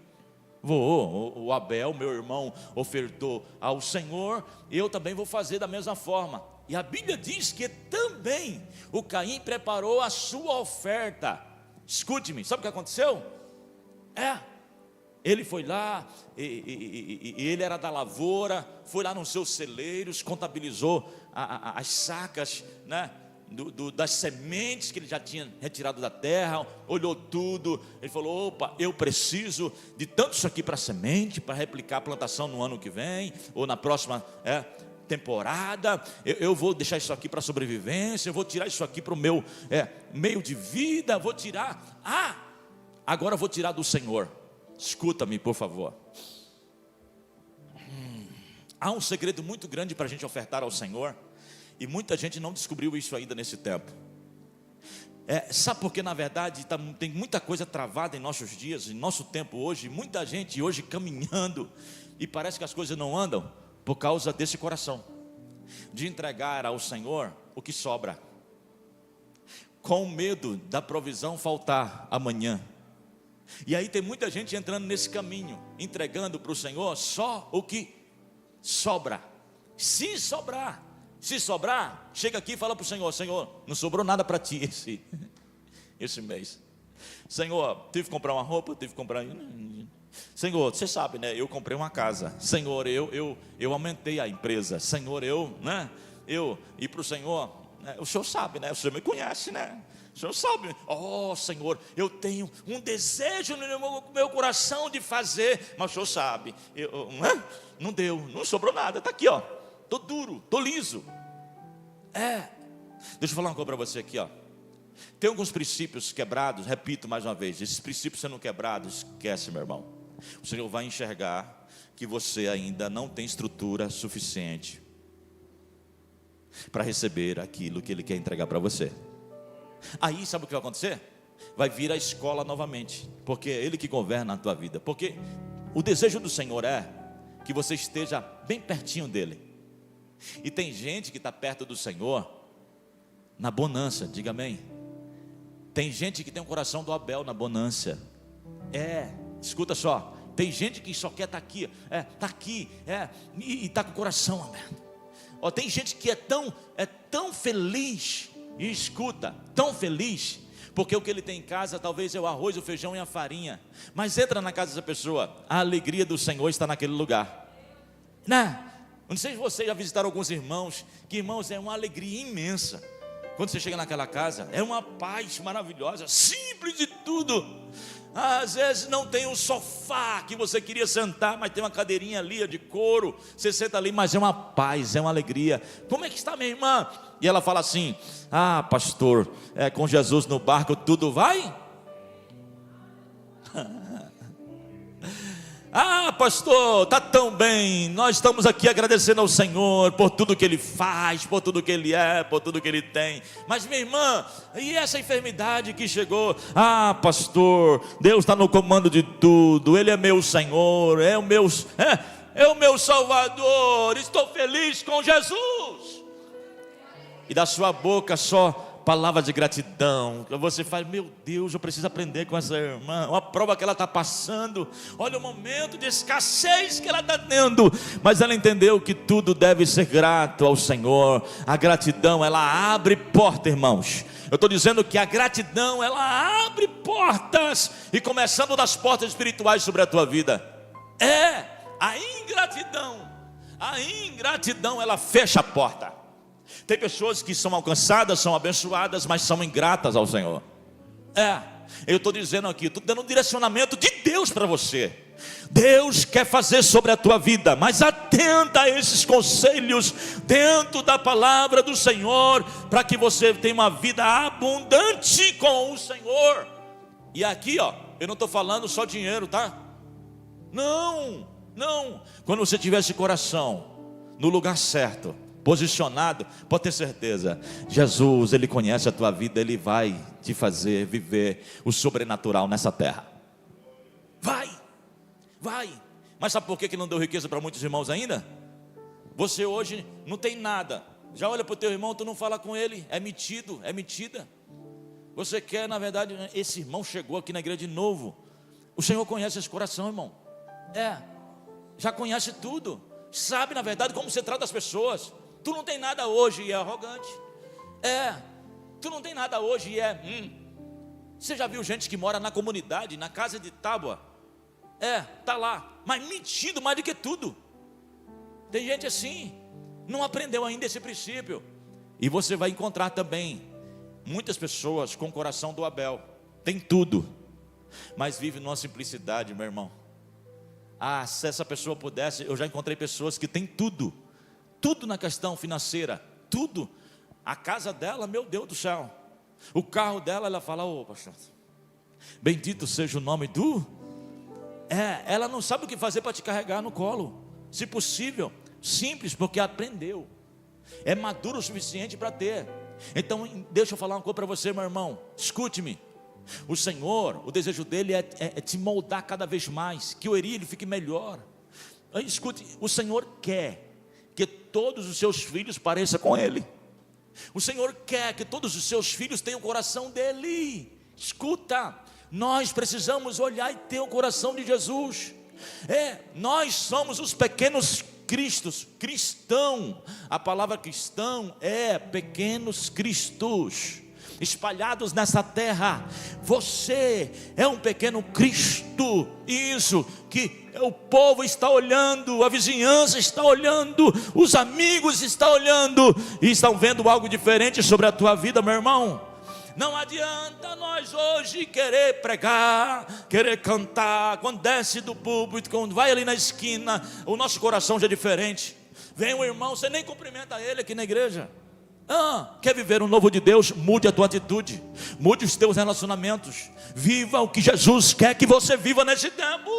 O Abel, meu irmão, ofertou ao Senhor, eu também vou fazer da mesma forma. E a Bíblia diz que também o Caim preparou a sua oferta. Escute-me, sabe o que aconteceu? Ele foi lá, e ele era da lavoura, foi lá nos seus celeiros, contabilizou as sacas, né, das sementes que ele já tinha retirado da terra, olhou tudo, ele falou: opa, eu preciso de tanto isso aqui para semente, para replicar a plantação no ano que vem, ou na próxima temporada, eu vou deixar isso aqui para sobrevivência, eu vou tirar isso aqui para o meu meio de vida, vou tirar, agora eu vou tirar do Senhor. Escuta-me, por favor. Há um segredo muito grande para a gente ofertar ao Senhor, e muita gente não descobriu isso ainda nesse tempo. Sabe por que, na verdade, tem muita coisa travada em nossos dias, em nosso tempo hoje, muita gente hoje caminhando, e parece que as coisas não andam, por causa desse coração, de entregar ao Senhor o que sobra, com medo da provisão faltar amanhã. E aí tem muita gente entrando nesse caminho, entregando para o Senhor só o que sobra. Se sobrar, chega aqui e fala para o Senhor: Senhor, não sobrou nada para ti esse mês. Senhor, tive que comprar uma roupa, tive que comprar... Senhor, você sabe, né? Eu comprei uma casa. Senhor, eu aumentei a empresa. Senhor, e para o Senhor, né? O Senhor sabe, né? O Senhor me conhece, né? O Senhor sabe. Oh, Senhor, eu tenho um desejo no meu coração de fazer, mas o Senhor sabe. Não deu, não sobrou nada. Está aqui, ó. Estou duro, estou liso. Deixa eu falar uma coisa para você aqui, ó. Tem alguns princípios quebrados. Repito mais uma vez: esses princípios sendo quebrados, esquece, meu irmão. O Senhor vai enxergar que você ainda não tem estrutura suficiente para receber aquilo que Ele quer entregar para você. Aí sabe o que vai acontecer? Vai vir a escola novamente, porque é Ele que governa a tua vida. Porque o desejo do Senhor é que você esteja bem pertinho dEle. E tem gente que está perto do Senhor na bonança, diga amém. Tem gente que tem o coração do Abel na bonança. Escuta só, tem gente que só quer estar aqui, está aqui, e está com o coração aberto. Tem gente que é tão feliz, e escuta, tão feliz, porque o que ele tem em casa talvez é o arroz, o feijão e a farinha, mas entra na casa dessa pessoa, a alegria do Senhor está naquele lugar, né? Não sei se vocês já visitaram alguns irmãos, que irmãos, é uma alegria imensa. Quando você chega naquela casa, é uma paz maravilhosa, simples de tudo. Às vezes não tem um sofá que você queria sentar, mas tem uma cadeirinha ali de couro, você senta ali, mas é uma paz, é uma alegria. Como é que está, minha irmã? E ela fala assim: pastor, com Jesus no barco tudo vai? Pastor, está tão bem. Nós estamos aqui agradecendo ao Senhor por tudo que Ele faz, por tudo que Ele é, por tudo que Ele tem. Mas minha irmã, e essa enfermidade que chegou? Pastor, Deus está no comando de tudo. Ele é meu Senhor, é o meu Salvador. Estou feliz com Jesus. E da sua boca só palavras de gratidão. Você faz: meu Deus, eu preciso aprender com essa irmã. Uma prova que ela está passando. Olha o momento de escassez que ela está tendo, mas ela entendeu que tudo deve ser grato ao Senhor. A gratidão, ela abre porta, irmãos. Eu estou dizendo que a gratidão, ela abre portas, e começando das portas espirituais sobre a tua vida. A ingratidão, ela fecha a porta. Tem pessoas que são alcançadas, são abençoadas, mas são ingratas ao Senhor. Eu estou dizendo aqui, estou dando um direcionamento de Deus para você. Deus quer fazer sobre a tua vida, mas atenta a esses conselhos dentro da palavra do Senhor, para que você tenha uma vida abundante com o Senhor. E aqui, eu não estou falando só dinheiro, tá? Não. Quando você tiver esse coração no lugar certo, posicionado, pode ter certeza, Jesus, Ele conhece a tua vida, Ele vai te fazer viver o sobrenatural nessa terra. Vai! Vai. Mas sabe por que não deu riqueza para muitos irmãos ainda? Você hoje não tem nada. Já olha para o teu irmão, tu não fala com ele. É metido, é metida. Você quer, na verdade, esse irmão chegou aqui na igreja de novo. O Senhor conhece esse coração, irmão. Já conhece tudo. Sabe, na verdade, como você trata as pessoas. Tu não tem nada hoje e é arrogante. Tu não tem nada hoje e Você já viu gente que mora na comunidade, na casa de tábua? Tá lá, mas mentindo mais do que tudo. Tem gente assim, não aprendeu ainda esse princípio. E você vai encontrar também muitas pessoas com o coração do Abel. Tem tudo, mas vive numa simplicidade, meu irmão. Se essa pessoa pudesse, eu já encontrei pessoas que têm tudo. Tudo na questão financeira, tudo. A casa dela, meu Deus do céu. O carro dela, ela fala, pastor, bendito seja o nome do... ela não sabe o que fazer para te carregar no colo. Se possível, simples, porque aprendeu. É maduro o suficiente para ter. Então, deixa eu falar uma coisa para você, meu irmão. Escute-me. O Senhor, o desejo dele é te moldar cada vez mais, que o erílio fique melhor. Escute, o Senhor quer que todos os seus filhos pareçam com ele. O Senhor quer que todos os seus filhos tenham o coração dele. Escuta, nós precisamos olhar e ter o coração de Jesus. Nós somos os pequenos cristos. Cristão, a palavra cristão é pequenos cristos espalhados nessa terra. Você é um pequeno Cristo. Isso que o povo está olhando, a vizinhança está olhando, os amigos estão olhando e estão vendo algo diferente sobre a tua vida, meu irmão. Não adianta nós hoje querer pregar, querer cantar, quando desce do púlpito, quando vai ali na esquina, o nosso coração já é diferente. Vem um irmão, você nem cumprimenta ele aqui na igreja. Quer viver o novo de Deus? Mude a tua atitude, mude os teus relacionamentos, viva o que Jesus quer que você viva nesse tempo,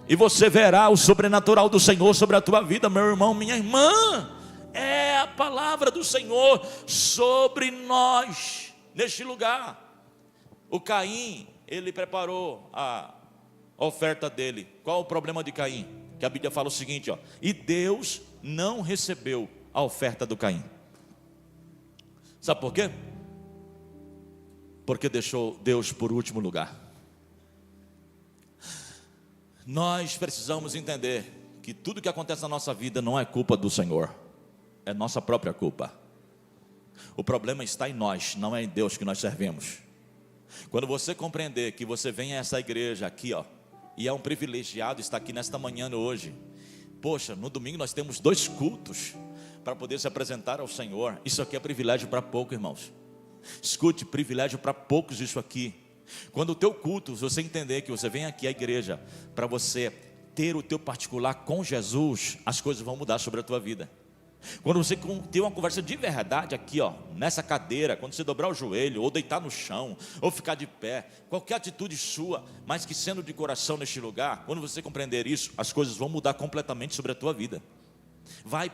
e você verá o sobrenatural do Senhor sobre a tua vida, meu irmão, minha irmã. É a palavra do Senhor sobre nós, neste lugar. O Caim, ele preparou a oferta dele. Qual o problema de Caim? Que a Bíblia fala o seguinte, e Deus não recebeu a oferta do Caim. Sabe por quê? Porque deixou Deus por último lugar. Nós precisamos entender que tudo que acontece na nossa vida não é culpa do Senhor, é nossa própria culpa. O problema está em nós, não é em Deus que nós servimos. Quando você compreender que você vem a essa igreja aqui, e é um privilegiado estar aqui nesta manhã hoje. Poxa, no domingo nós temos 2 cultos para poder se apresentar ao Senhor. Isso aqui é privilégio para poucos, irmãos. Escute, privilégio para poucos isso aqui. Quando o teu culto, você entender que você vem aqui à igreja para você ter o teu particular com Jesus, as coisas vão mudar sobre a tua vida. Quando você ter uma conversa de verdade aqui, nessa cadeira, quando você dobrar o joelho, ou deitar no chão, ou ficar de pé, qualquer atitude sua, mas que sendo de coração neste lugar, quando você compreender isso, as coisas vão mudar completamente sobre a tua vida.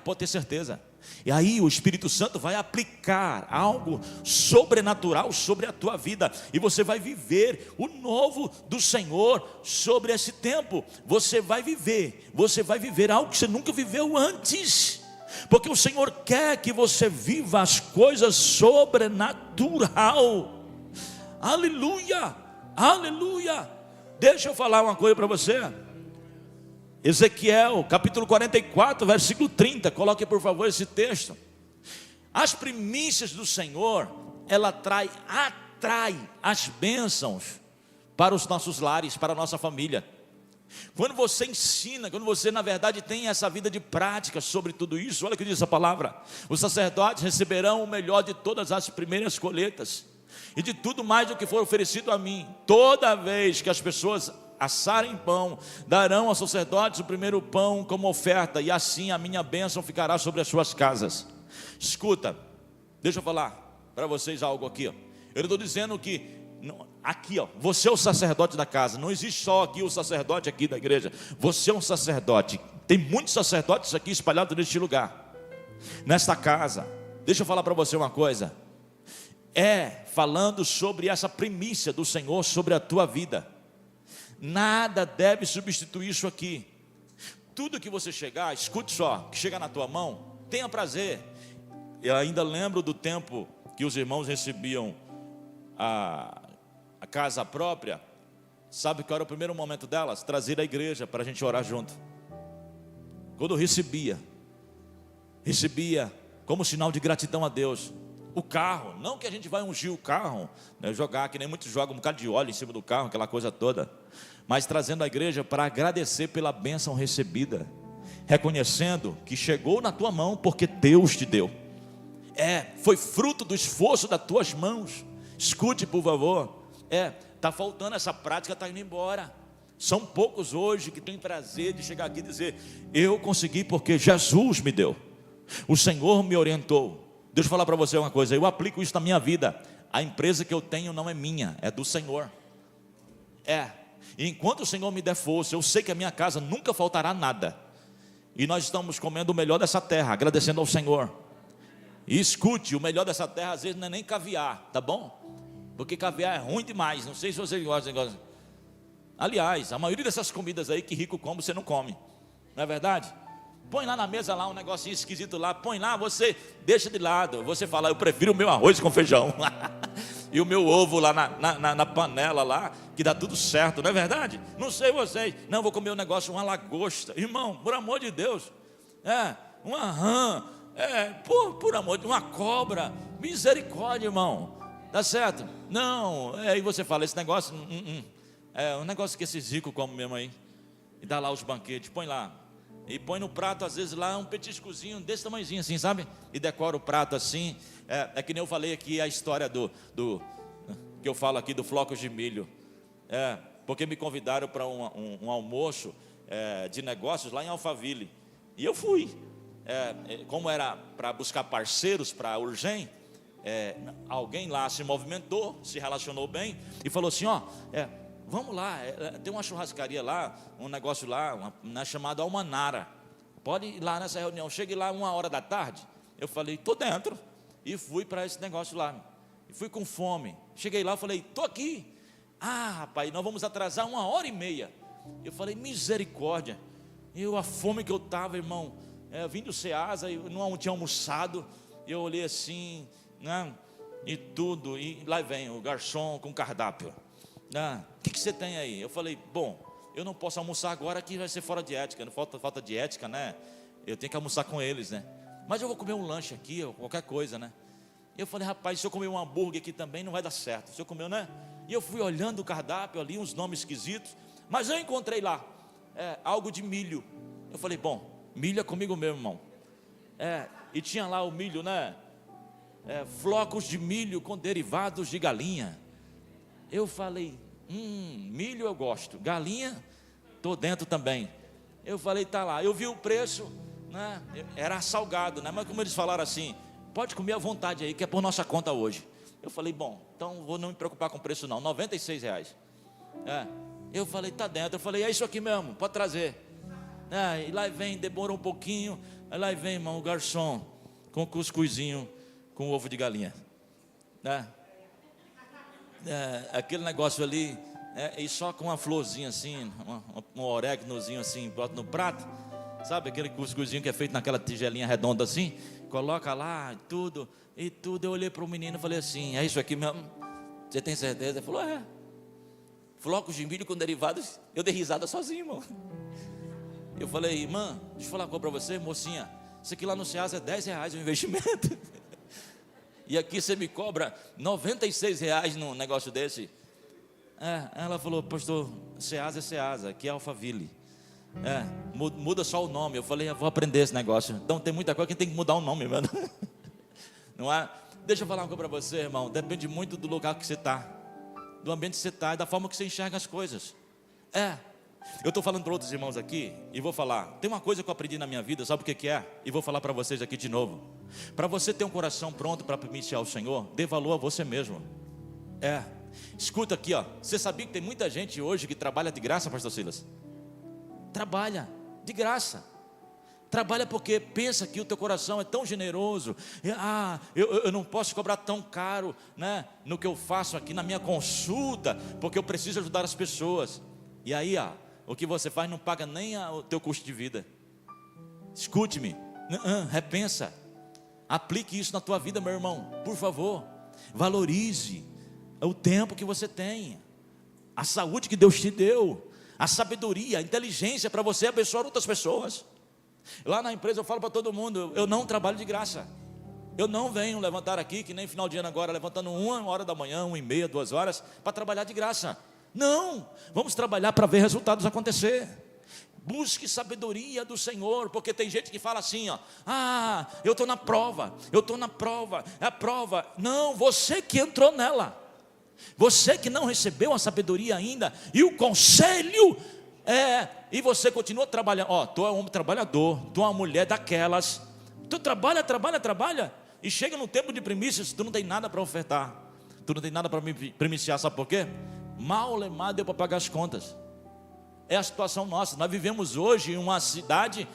Pode ter certeza. E aí o Espírito Santo vai aplicar algo sobrenatural sobre a tua vida, e você vai viver o novo do Senhor sobre esse tempo. Você vai viver algo que você nunca viveu antes, porque o Senhor quer que você viva as coisas sobrenatural. Aleluia, aleluia. Deixa eu falar uma coisa para você. Ezequiel, capítulo 44, versículo 30. Coloque por favor esse texto. As primícias do Senhor, ela atrai as bênçãos para os nossos lares, para a nossa família. Quando você ensina, quando você na verdade tem essa vida de prática sobre tudo isso, olha o que diz a palavra: os sacerdotes receberão o melhor de todas as primeiras colheitas, e de tudo mais do que for oferecido a mim. Toda vez que as pessoas assarem pão, darão aos sacerdotes o primeiro pão como oferta, e assim a minha bênção ficará sobre as suas casas. Escuta, deixa eu falar para vocês algo aqui. Eu estou dizendo que aqui, você é o sacerdote da casa. Não existe só aqui o sacerdote aqui da igreja. Você é um sacerdote. Tem muitos sacerdotes aqui espalhados neste lugar, nesta casa. Deixa eu falar para você uma coisa. Falando sobre essa primícia do Senhor sobre a tua vida. Nada deve substituir isso aqui. Tudo que você chegar, escute só, que chegar na tua mão, tenha prazer. Eu ainda lembro do tempo que os irmãos recebiam a casa própria. Sabe qual era o primeiro momento delas? Trazer a igreja para a gente orar junto. Quando eu recebia como sinal de gratidão a Deus, o carro, não que a gente vai ungir o carro, né, jogar, que nem muitos jogam um bocado de óleo em cima do carro, aquela coisa toda, mas trazendo a igreja para agradecer pela bênção recebida, reconhecendo que chegou na tua mão porque Deus te deu, foi fruto do esforço das tuas mãos. Escute, por favor, está faltando essa prática, está indo embora. São poucos hoje que têm prazer de chegar aqui e dizer: eu consegui porque Jesus me deu, o Senhor me orientou. Deixa eu falar para você uma coisa, eu aplico isso na minha vida. A empresa que eu tenho não é minha, é do Senhor. E enquanto o Senhor me der força, eu sei que a minha casa nunca faltará nada. E nós estamos comendo o melhor dessa terra, agradecendo ao Senhor. E escute, o melhor dessa terra às vezes não é nem caviar, tá bom? Porque caviar é ruim demais, não sei se você gosta. Aliás, a maioria dessas comidas aí que rico come, você não come, não é verdade? Põe lá na mesa lá um negocinho esquisito lá, põe lá, você deixa de lado. Você fala: eu prefiro o meu arroz com feijão e o meu ovo lá na panela lá, que dá tudo certo, não é verdade? Não sei vocês, não, vou comer um negócio, uma lagosta. Irmão, por amor de Deus, uma rã, por amor de uma cobra, misericórdia, irmão, tá certo? Não, aí você fala: esse negócio, é um negócio que esses ricos comem mesmo aí, e dá lá os banquetes, põe lá. E põe no prato, às vezes lá, um petiscozinho desse tamanhozinho assim, sabe? E decora o prato assim. É que nem eu falei aqui a história que eu falo aqui do flocos de milho. Porque me convidaram para um almoço de negócios lá em Alphaville. E eu fui. Como era para buscar parceiros para a Urgem, alguém lá se movimentou, se relacionou bem e falou assim: vamos lá, tem uma churrascaria lá, um negócio lá, chamado Almanara. Pode ir lá nessa reunião. Cheguei lá 1h da tarde. Eu falei: estou dentro. E fui para esse negócio lá. E fui com fome. Cheguei lá, falei: estou aqui. Rapaz, nós vamos atrasar 1h30. Eu falei: misericórdia. A fome que eu estava, irmão. Eu vim do Ceasa, eu não tinha almoçado. Eu olhei assim, né, e tudo. E lá vem o garçom com cardápio. O que você tem aí? Eu falei: bom, eu não posso almoçar agora, que vai ser fora de ética. Não falta de ética, né? Eu tenho que almoçar com eles, né? Mas eu vou comer um lanche aqui, ou qualquer coisa, né? Eu falei: rapaz, se eu comer um hambúrguer aqui também não vai dar certo. Se eu comer, né? E eu fui olhando o cardápio ali, uns nomes esquisitos. Mas eu encontrei lá algo de milho. Eu falei: bom, milho é comigo mesmo, irmão. E tinha lá o milho, né? Flocos de milho com derivados de galinha. Eu falei: milho eu gosto, galinha, estou dentro também. Eu falei: tá lá. Eu vi o preço, né? Era salgado, né? Mas como eles falaram assim: pode comer à vontade aí, que é por nossa conta hoje. Eu falei: bom, então vou não me preocupar com o preço não, R$96. Eu falei: tá dentro. Eu falei: é isso aqui mesmo, pode trazer. E lá vem, demorou um pouquinho. Aí lá vem, irmão, o garçom com cuscuzinho com ovo de galinha, né? Aquele negócio ali, e só com uma florzinha assim, um oréganozinho assim, bota no prato, sabe, aquele cuscuzinho que é feito naquela tigelinha redonda assim, coloca lá, e tudo. Eu olhei para o menino e falei assim: é isso aqui mesmo? Você tem certeza? Ele falou: flocos de milho com derivados. Eu dei risada sozinho, irmão. Eu falei: irmã, deixa eu falar uma coisa para você, mocinha, isso aqui lá no Ceasa é R$10 o investimento. E aqui você me cobra R$96 num negócio desse. Ela falou: pastor, Ceasa é Ceasa, aqui é Alphaville. Muda só o nome. Eu falei: eu vou aprender esse negócio. Então tem muita coisa que tem que mudar o nome, mano. Não é? Deixa eu falar uma coisa para você, irmão. Depende muito do lugar que você está, do ambiente que você está e da forma que você enxerga as coisas. Eu estou falando para outros irmãos aqui e vou falar. Tem uma coisa que eu aprendi na minha vida, sabe o que é? E vou falar para vocês aqui de novo. Para você ter um coração pronto para iniciar o Senhor, dê valor a você mesmo. Escuta aqui, ó. Você sabia que tem muita gente hoje que trabalha de graça, pastor Silas? Trabalha de graça. Trabalha porque pensa que o teu coração é tão generoso. Eu não posso cobrar tão caro, né, no que eu faço aqui na minha consulta, porque eu preciso ajudar as pessoas. E aí, o que você faz não paga nem o teu custo de vida. Escute-me, repensa, aplique isso na tua vida, meu irmão, por favor. Valorize o tempo que você tem, a saúde que Deus te deu, a sabedoria, a inteligência para você abençoar outras pessoas. Lá na empresa eu falo para todo mundo, eu não trabalho de graça. Eu não venho levantar aqui, que nem final de ano agora, levantando 1h da manhã, 1h30, 2 horas, para trabalhar de graça. Não, vamos trabalhar para ver resultados acontecer. Busque sabedoria do Senhor, porque tem gente que fala assim, eu estou na prova, é a prova. Não, você que entrou nela, você que não recebeu a sabedoria ainda, e o conselho e você continua trabalhando. Tu é um homem trabalhador, tu é uma mulher daquelas, tu trabalha, e chega no tempo de primícias, tu não tem nada para ofertar, tu não tem nada para primiciar, sabe por quê? Mal deu para pagar as contas. É a situação nossa. Nós vivemos hoje em uma cidade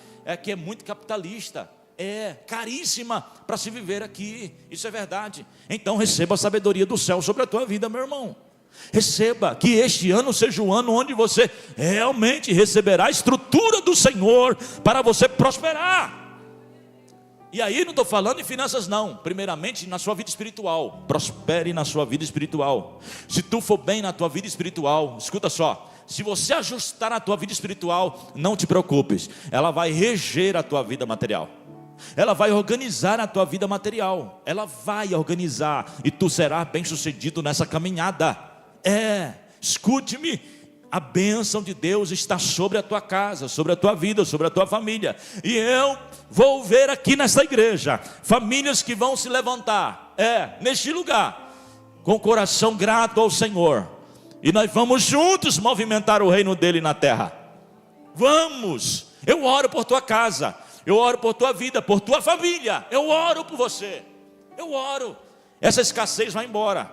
que é muito capitalista, é caríssima para se viver aqui, isso é verdade. Então receba a sabedoria do céu sobre a tua vida, meu irmão. Receba, que este ano seja o ano onde você realmente receberá a estrutura do Senhor para você prosperar. E aí não estou falando em finanças não, primeiramente na sua vida espiritual. Prospere na sua vida espiritual. Se tu for bem na tua vida espiritual, escuta só, se você ajustar a tua vida espiritual, não te preocupes, ela vai reger a tua vida material. Ela vai organizar a tua vida material. Ela vai organizar, e tu serás bem sucedido nessa caminhada. Escute-me, a bênção de Deus está sobre a tua casa, sobre a tua vida, sobre a tua família. E eu vou ver aqui nessa igreja famílias que vão se levantar neste lugar com o coração grato ao Senhor, e nós vamos juntos movimentar o reino dele na terra. Vamos, eu oro por tua casa, eu oro por tua vida, por tua família, eu oro por você, eu oro. Essa escassez vai embora,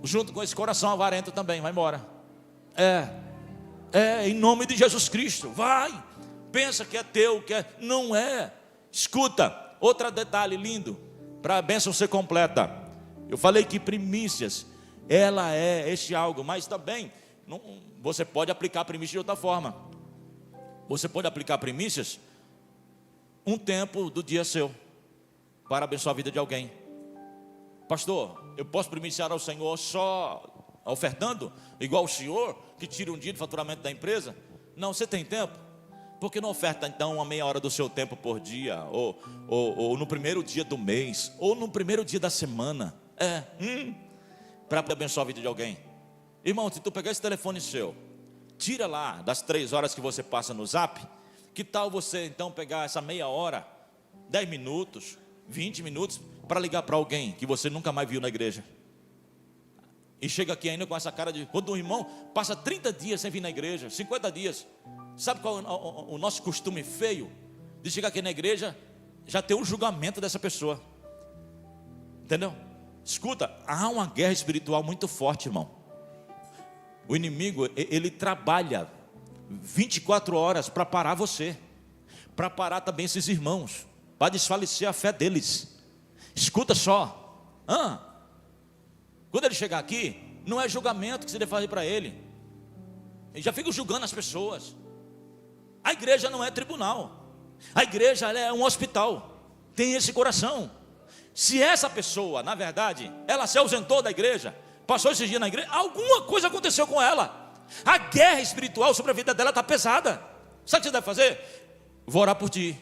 junto com esse coração avarento também vai embora. Em nome de Jesus Cristo, vai. Pensa que é teu, não é. Escuta, outro detalhe lindo, para a bênção ser completa. Eu falei que primícias, ela é este algo, mas também você pode aplicar primícias de outra forma. Você pode aplicar primícias um tempo do dia seu, para abençoar a vida de alguém. Pastor, eu posso primiciar ao Senhor só ofertando, igual o senhor que tira um dia de faturamento da empresa? Não, você tem tempo? Por que não oferta então uma meia hora do seu tempo por dia, ou no primeiro dia do mês, ou no primeiro dia da semana, para abençoar a vida de alguém? Irmão, se tu pegar esse telefone seu, tira lá das 3 horas que você passa no Zap, que tal você então pegar essa meia hora, 10 minutos, 20 minutos, para ligar para alguém que você nunca mais viu na igreja? E chega aqui ainda com essa cara de... Quando um irmão passa 30 dias sem vir na igreja, 50 dias. Sabe qual é o nosso costume feio? De chegar aqui na igreja, já ter um julgamento dessa pessoa. Entendeu? Escuta, há uma guerra espiritual muito forte, irmão. O inimigo, ele trabalha 24 horas para parar você, para parar também esses irmãos, para desfalecer a fé deles. Escuta só, quando ele chegar aqui, não é julgamento que você deve fazer para ele. Ele já fica julgando as pessoas. A igreja não é tribunal. A igreja, ela é um hospital. Tem esse coração. Se essa pessoa, na verdade, ela se ausentou da igreja, passou esses dias na igreja, alguma coisa aconteceu com ela. A guerra espiritual sobre a vida dela está pesada. Sabe o que você deve fazer? Vou orar por ti.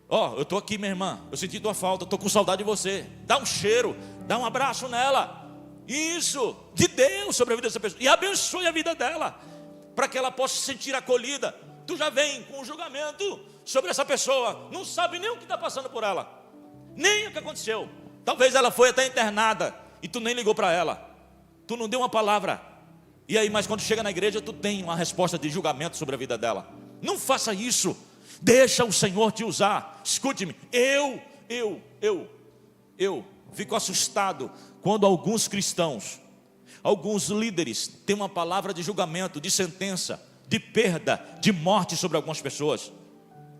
Eu estou aqui, minha irmã, eu senti tua falta, estou com saudade de você. Dá um cheiro, dá um abraço nela. Isso, de Deus sobre a vida dessa pessoa. E abençoe a vida dela, para que ela possa se sentir acolhida. Tu já vem com um julgamento sobre essa pessoa, não sabe nem o que está passando por ela, nem o que aconteceu. Talvez ela foi até internada e tu nem ligou para ela, tu não deu uma palavra. E aí, mas quando chega na igreja, tu tem uma resposta de julgamento sobre a vida dela. Não faça isso, deixa o Senhor te usar. Escute-me, eu fico assustado quando alguns cristãos, alguns líderes têm uma palavra de julgamento, de sentença, de perda, de morte sobre algumas pessoas.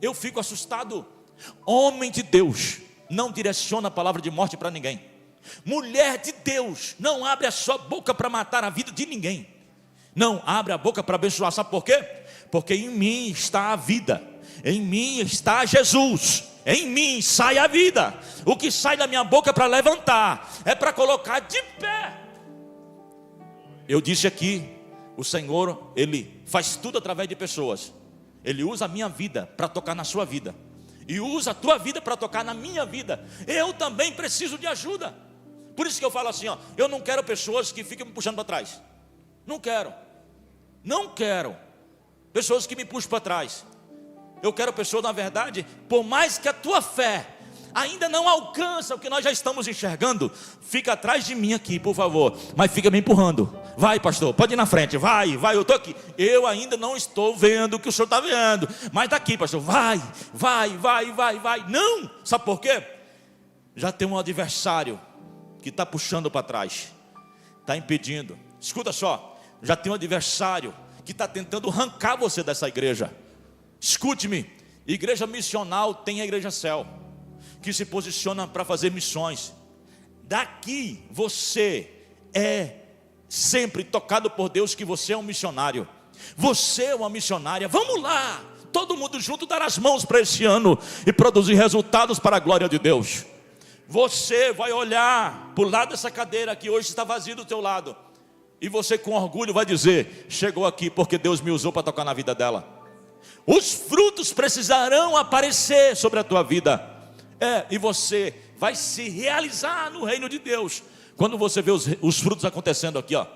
Eu fico assustado. Homem de Deus não direciona a palavra de morte para ninguém. Mulher de Deus não abre a sua boca para matar a vida de ninguém. Não, abre a boca para abençoar. Sabe por quê? Porque em mim está a vida, em mim está Jesus, em mim sai a vida. O que sai da minha boca é para levantar, é para colocar de pé. Eu disse aqui, o Senhor, Ele faz tudo através de pessoas. Ele usa a minha vida para tocar na sua vida, e usa a tua vida para tocar na minha vida. Eu também preciso de ajuda. Por isso que eu falo assim, ó, eu não quero pessoas que fiquem me puxando para trás. Não quero pessoas que me puxem para trás. Eu quero pessoas, na verdade, por mais que a tua fé ainda não alcança o que nós já estamos enxergando, fica atrás de mim aqui, por favor, mas fica me empurrando. Vai, pastor, pode ir na frente, vai, eu estou aqui. Eu ainda não estou vendo o que o senhor está vendo, mas daqui, pastor, vai. Não, sabe por quê? Já tem um adversário que está puxando para trás, está impedindo. Escuta só, já tem um adversário que está tentando arrancar você dessa igreja. Escute-me, igreja missional tem a Igreja Céu, que se posiciona para fazer missões. Daqui você é sempre tocado por Deus, que você é um missionário. Você é uma missionária. Vamos lá, todo mundo junto, dar as mãos para esse ano e produzir resultados para a glória de Deus. Você vai olhar para o lado dessa cadeira que hoje está vazia do teu lado, e você com orgulho vai dizer: chegou aqui porque Deus me usou para tocar na vida dela. Os frutos precisarão aparecer sobre a tua vida. E você vai se realizar no reino de Deus quando você vê os frutos acontecendo aqui, ó.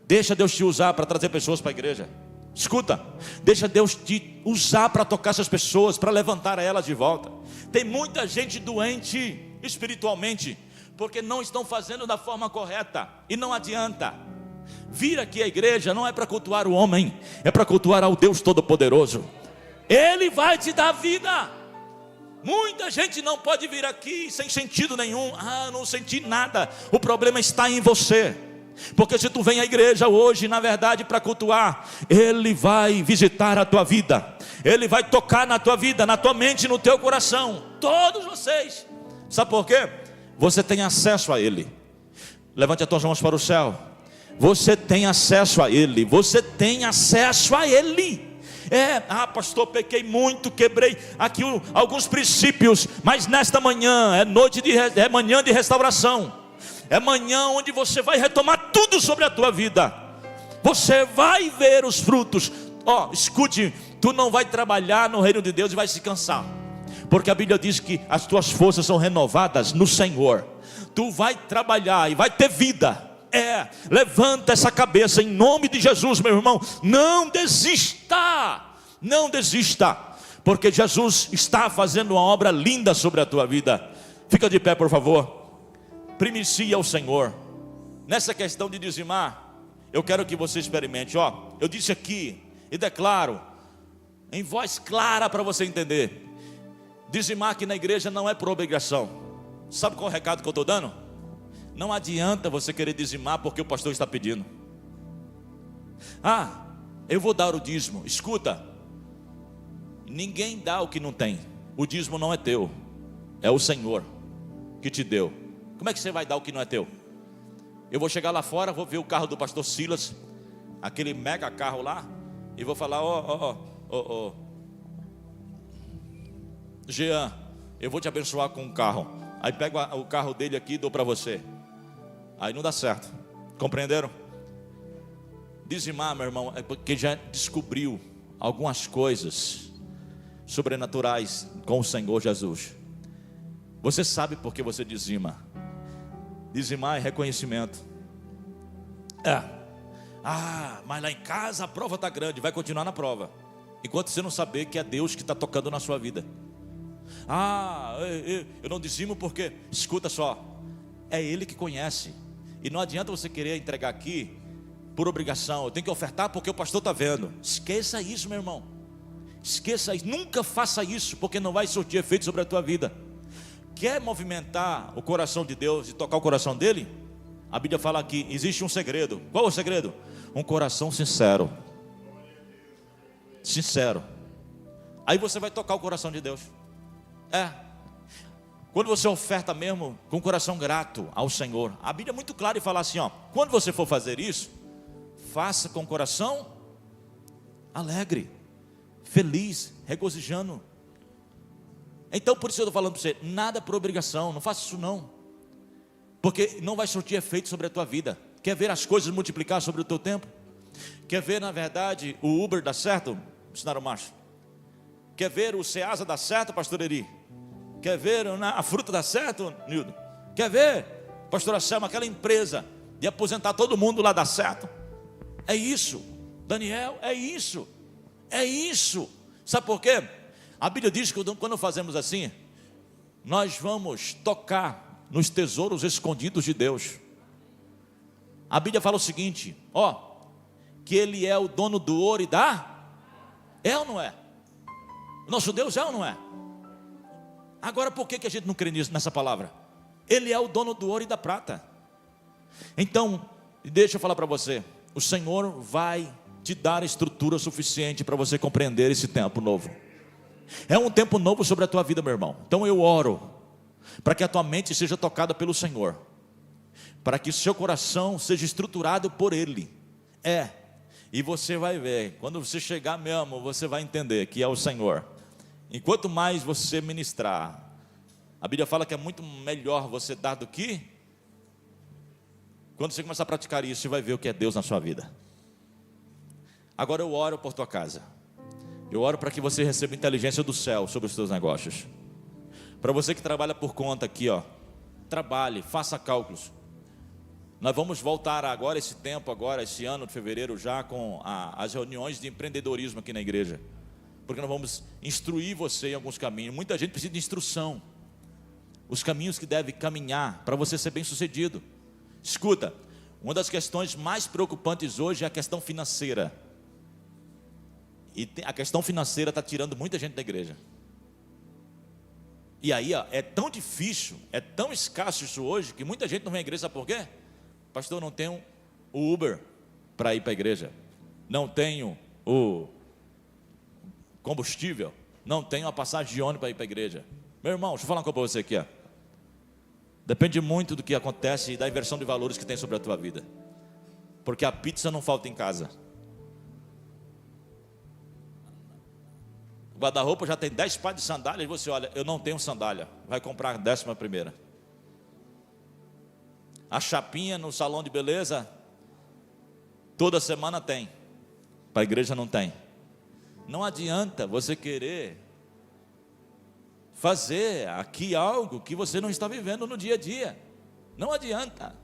Deixa Deus te usar para trazer pessoas para a igreja. Escuta, deixa Deus te usar para tocar essas pessoas, para levantar elas de volta. Tem muita gente doente espiritualmente, porque não estão fazendo da forma correta, e não adianta. Vir aqui à igreja não é para cultuar o homem, é para cultuar ao Deus Todo-Poderoso. Ele vai te dar vida. Muita gente não pode vir aqui sem sentido nenhum. Não senti nada. O problema está em você. Porque se tu vem à igreja hoje, na verdade, para cultuar, Ele vai visitar a tua vida, Ele vai tocar na tua vida, na tua mente, no teu coração. Todos vocês. Sabe por quê? Você tem acesso a Ele. Levante as tuas mãos para o céu. Você tem acesso a Ele. Você tem acesso a Ele. Pastor, pequei muito, quebrei aqui alguns princípios, mas nesta manhã é manhã de restauração. É manhã onde você vai retomar tudo sobre a tua vida. Você vai ver os frutos. Escute, tu não vai trabalhar no reino de Deus e vai se cansar, porque a Bíblia diz que as tuas forças são renovadas no Senhor. Tu vai trabalhar e vai ter vida. Levanta essa cabeça em nome de Jesus, meu irmão. Não desista, porque Jesus está fazendo uma obra linda sobre a tua vida. Fica de pé, por favor. Primicia ao Senhor. Nessa questão de dizimar, eu quero que você experimente. Eu disse aqui e declaro em voz clara para você entender: dizimar aqui na igreja não é por obrigação. Sabe qual é o recado que eu estou dando? Não adianta você querer dizimar porque o pastor está pedindo. Eu vou dar o dízimo. Escuta, ninguém dá o que não tem. O dízimo não é teu, é o Senhor que te deu. Como é que você vai dar o que não é teu? Eu vou chegar lá fora, vou ver o carro do pastor Silas, aquele mega carro lá, e vou falar: Jean, eu vou te abençoar com um carro. Aí pego o carro dele aqui e dou para você. Aí não dá certo. Compreenderam? Dizimar, meu irmão, é porque já descobriu algumas coisas sobrenaturais com o Senhor Jesus. Você sabe por que você dizima. Dizimar é reconhecimento. Mas lá em casa a prova está grande. Vai continuar na prova, enquanto você não saber que é Deus que está tocando na sua vida. Eu não dizimo porque, escuta só, é Ele que conhece. E não adianta você querer entregar aqui por obrigação. Eu tenho que ofertar porque o pastor está vendo. Esqueça isso, meu irmão. Esqueça isso. Nunca faça isso, porque não vai surtir efeito sobre a tua vida. Quer movimentar o coração de Deus e tocar o coração dele? A Bíblia fala aqui, existe um segredo. Qual é o segredo? Um coração sincero. Sincero. Aí você vai tocar o coração de Deus. Quando você oferta mesmo com o coração grato ao Senhor. A Bíblia é muito clara e fala assim: quando você for fazer isso, faça com o coração alegre, feliz, regozijando. Então por isso eu estou falando para você, nada por obrigação, não faça isso não, porque não vai surtir efeito sobre a tua vida. Quer ver as coisas multiplicar sobre o teu tempo? Quer ver na verdade o Uber dar certo, missionário Márcio? Quer ver o Ceasa dar certo, pastor Eri? Quer ver a fruta dar certo, Nildo? Quer ver, pastora Selma, aquela empresa de aposentar todo mundo lá dar certo? É isso, Daniel, é isso. É isso. Sabe por quê? A Bíblia diz que quando fazemos assim, nós vamos tocar nos tesouros escondidos de Deus. A Bíblia fala o seguinte, que Ele é o dono do ouro e da... É ou não é? O nosso Deus é ou não é? Agora por que a gente não crê nessa palavra? Ele é o dono do ouro e da prata. Então, deixa eu falar para você, o Senhor vai te dar estrutura suficiente para você compreender esse tempo novo. É um tempo novo sobre a tua vida, meu irmão. Então eu oro para que a tua mente seja tocada pelo Senhor, para que o seu coração seja estruturado por Ele. E você vai ver, quando você chegar mesmo, você vai entender que é o Senhor. E quanto mais você ministrar, a Bíblia fala que é muito melhor você dar do que... Quando você começar a praticar isso, você vai ver o que é Deus na sua vida. Agora eu oro por tua casa. Eu oro para que você receba inteligência do céu sobre os teus negócios. Para você que trabalha por conta aqui, trabalhe, faça cálculos. Nós vamos voltar agora esse ano de fevereiro já com as reuniões de empreendedorismo aqui na igreja. Porque nós vamos instruir você em alguns caminhos. Muita gente precisa de instrução. Os caminhos que deve caminhar para você ser bem sucedido. Escuta, uma das questões mais preocupantes hoje é a questão financeira. E a questão financeira está tirando muita gente da igreja. E aí é tão difícil, é tão escasso isso hoje, que muita gente não vem à igreja, sabe por quê? Pastor, não tenho o Uber para ir para a igreja. Não tenho o combustível. Não tenho a passagem de ônibus para ir para a igreja. Meu irmão, deixa eu falar uma coisa para você aqui. Depende muito do que acontece e da inversão de valores que tem sobre a tua vida. Porque a pizza não falta em casa. O guarda-roupa já tem 10 pares de sandália. E você olha, eu não tenho sandália. Vai comprar a 11ª. A chapinha no salão de beleza, toda semana tem. Para a igreja não tem. Não adianta você querer fazer aqui algo que você não está vivendo no dia a dia. Não adianta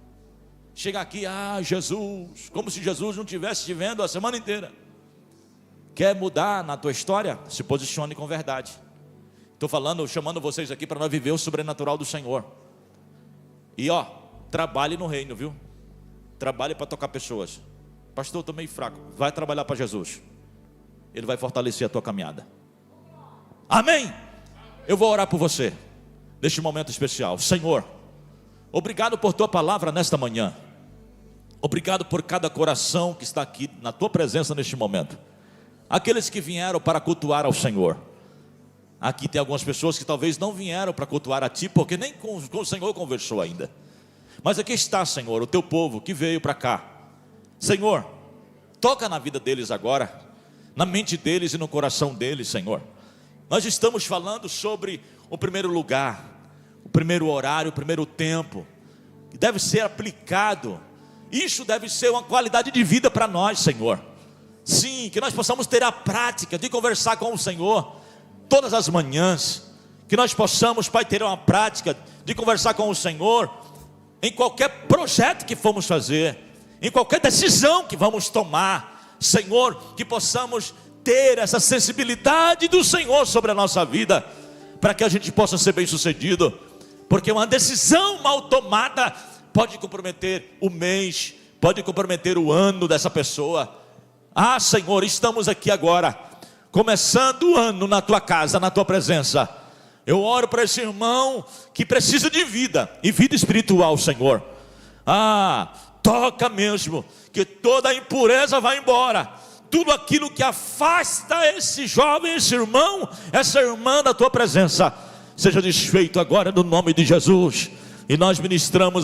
chegar aqui, Jesus, como se Jesus não estivesse te vendo a semana inteira. Quer mudar na tua história? Se posicione com verdade. Estou chamando vocês aqui para nós viver o sobrenatural do Senhor. E trabalhe no reino, viu? Trabalhe para tocar pessoas. Pastor, eu estou meio fraco. Vai trabalhar para Jesus. Ele vai fortalecer a tua caminhada. Amém? Eu vou orar por você neste momento especial. Senhor, obrigado por tua palavra nesta manhã. Obrigado por cada coração que está aqui na tua presença neste momento. Aqueles que vieram para cultuar ao Senhor. Aqui tem algumas pessoas que talvez não vieram para cultuar a ti, porque nem com o Senhor conversou ainda. Mas aqui está, Senhor, o teu povo que veio para cá. Senhor, toca na vida deles agora, na mente deles e no coração deles, Senhor. Nós estamos falando sobre o primeiro lugar, o primeiro horário, o primeiro tempo, que deve ser aplicado. Isso deve ser uma qualidade de vida para nós, Senhor. Sim, que nós possamos ter a prática de conversar com o Senhor todas as manhãs. Que nós possamos, Pai, ter uma prática de conversar com o Senhor em qualquer projeto que formos fazer, em qualquer decisão que vamos tomar. Senhor, que possamos ter essa sensibilidade do Senhor sobre a nossa vida, para que a gente possa ser bem sucedido. Porque uma decisão mal tomada pode comprometer o mês, pode comprometer o ano dessa pessoa. Senhor, estamos aqui agora, começando o ano na tua casa, na tua presença. Eu oro para esse irmão que precisa de vida, e vida espiritual, Senhor. Toca mesmo, que toda a impureza vai embora. Tudo aquilo que afasta esse jovem, esse irmão, essa irmã da tua presença, seja desfeito agora no nome de Jesus. E nós ministramos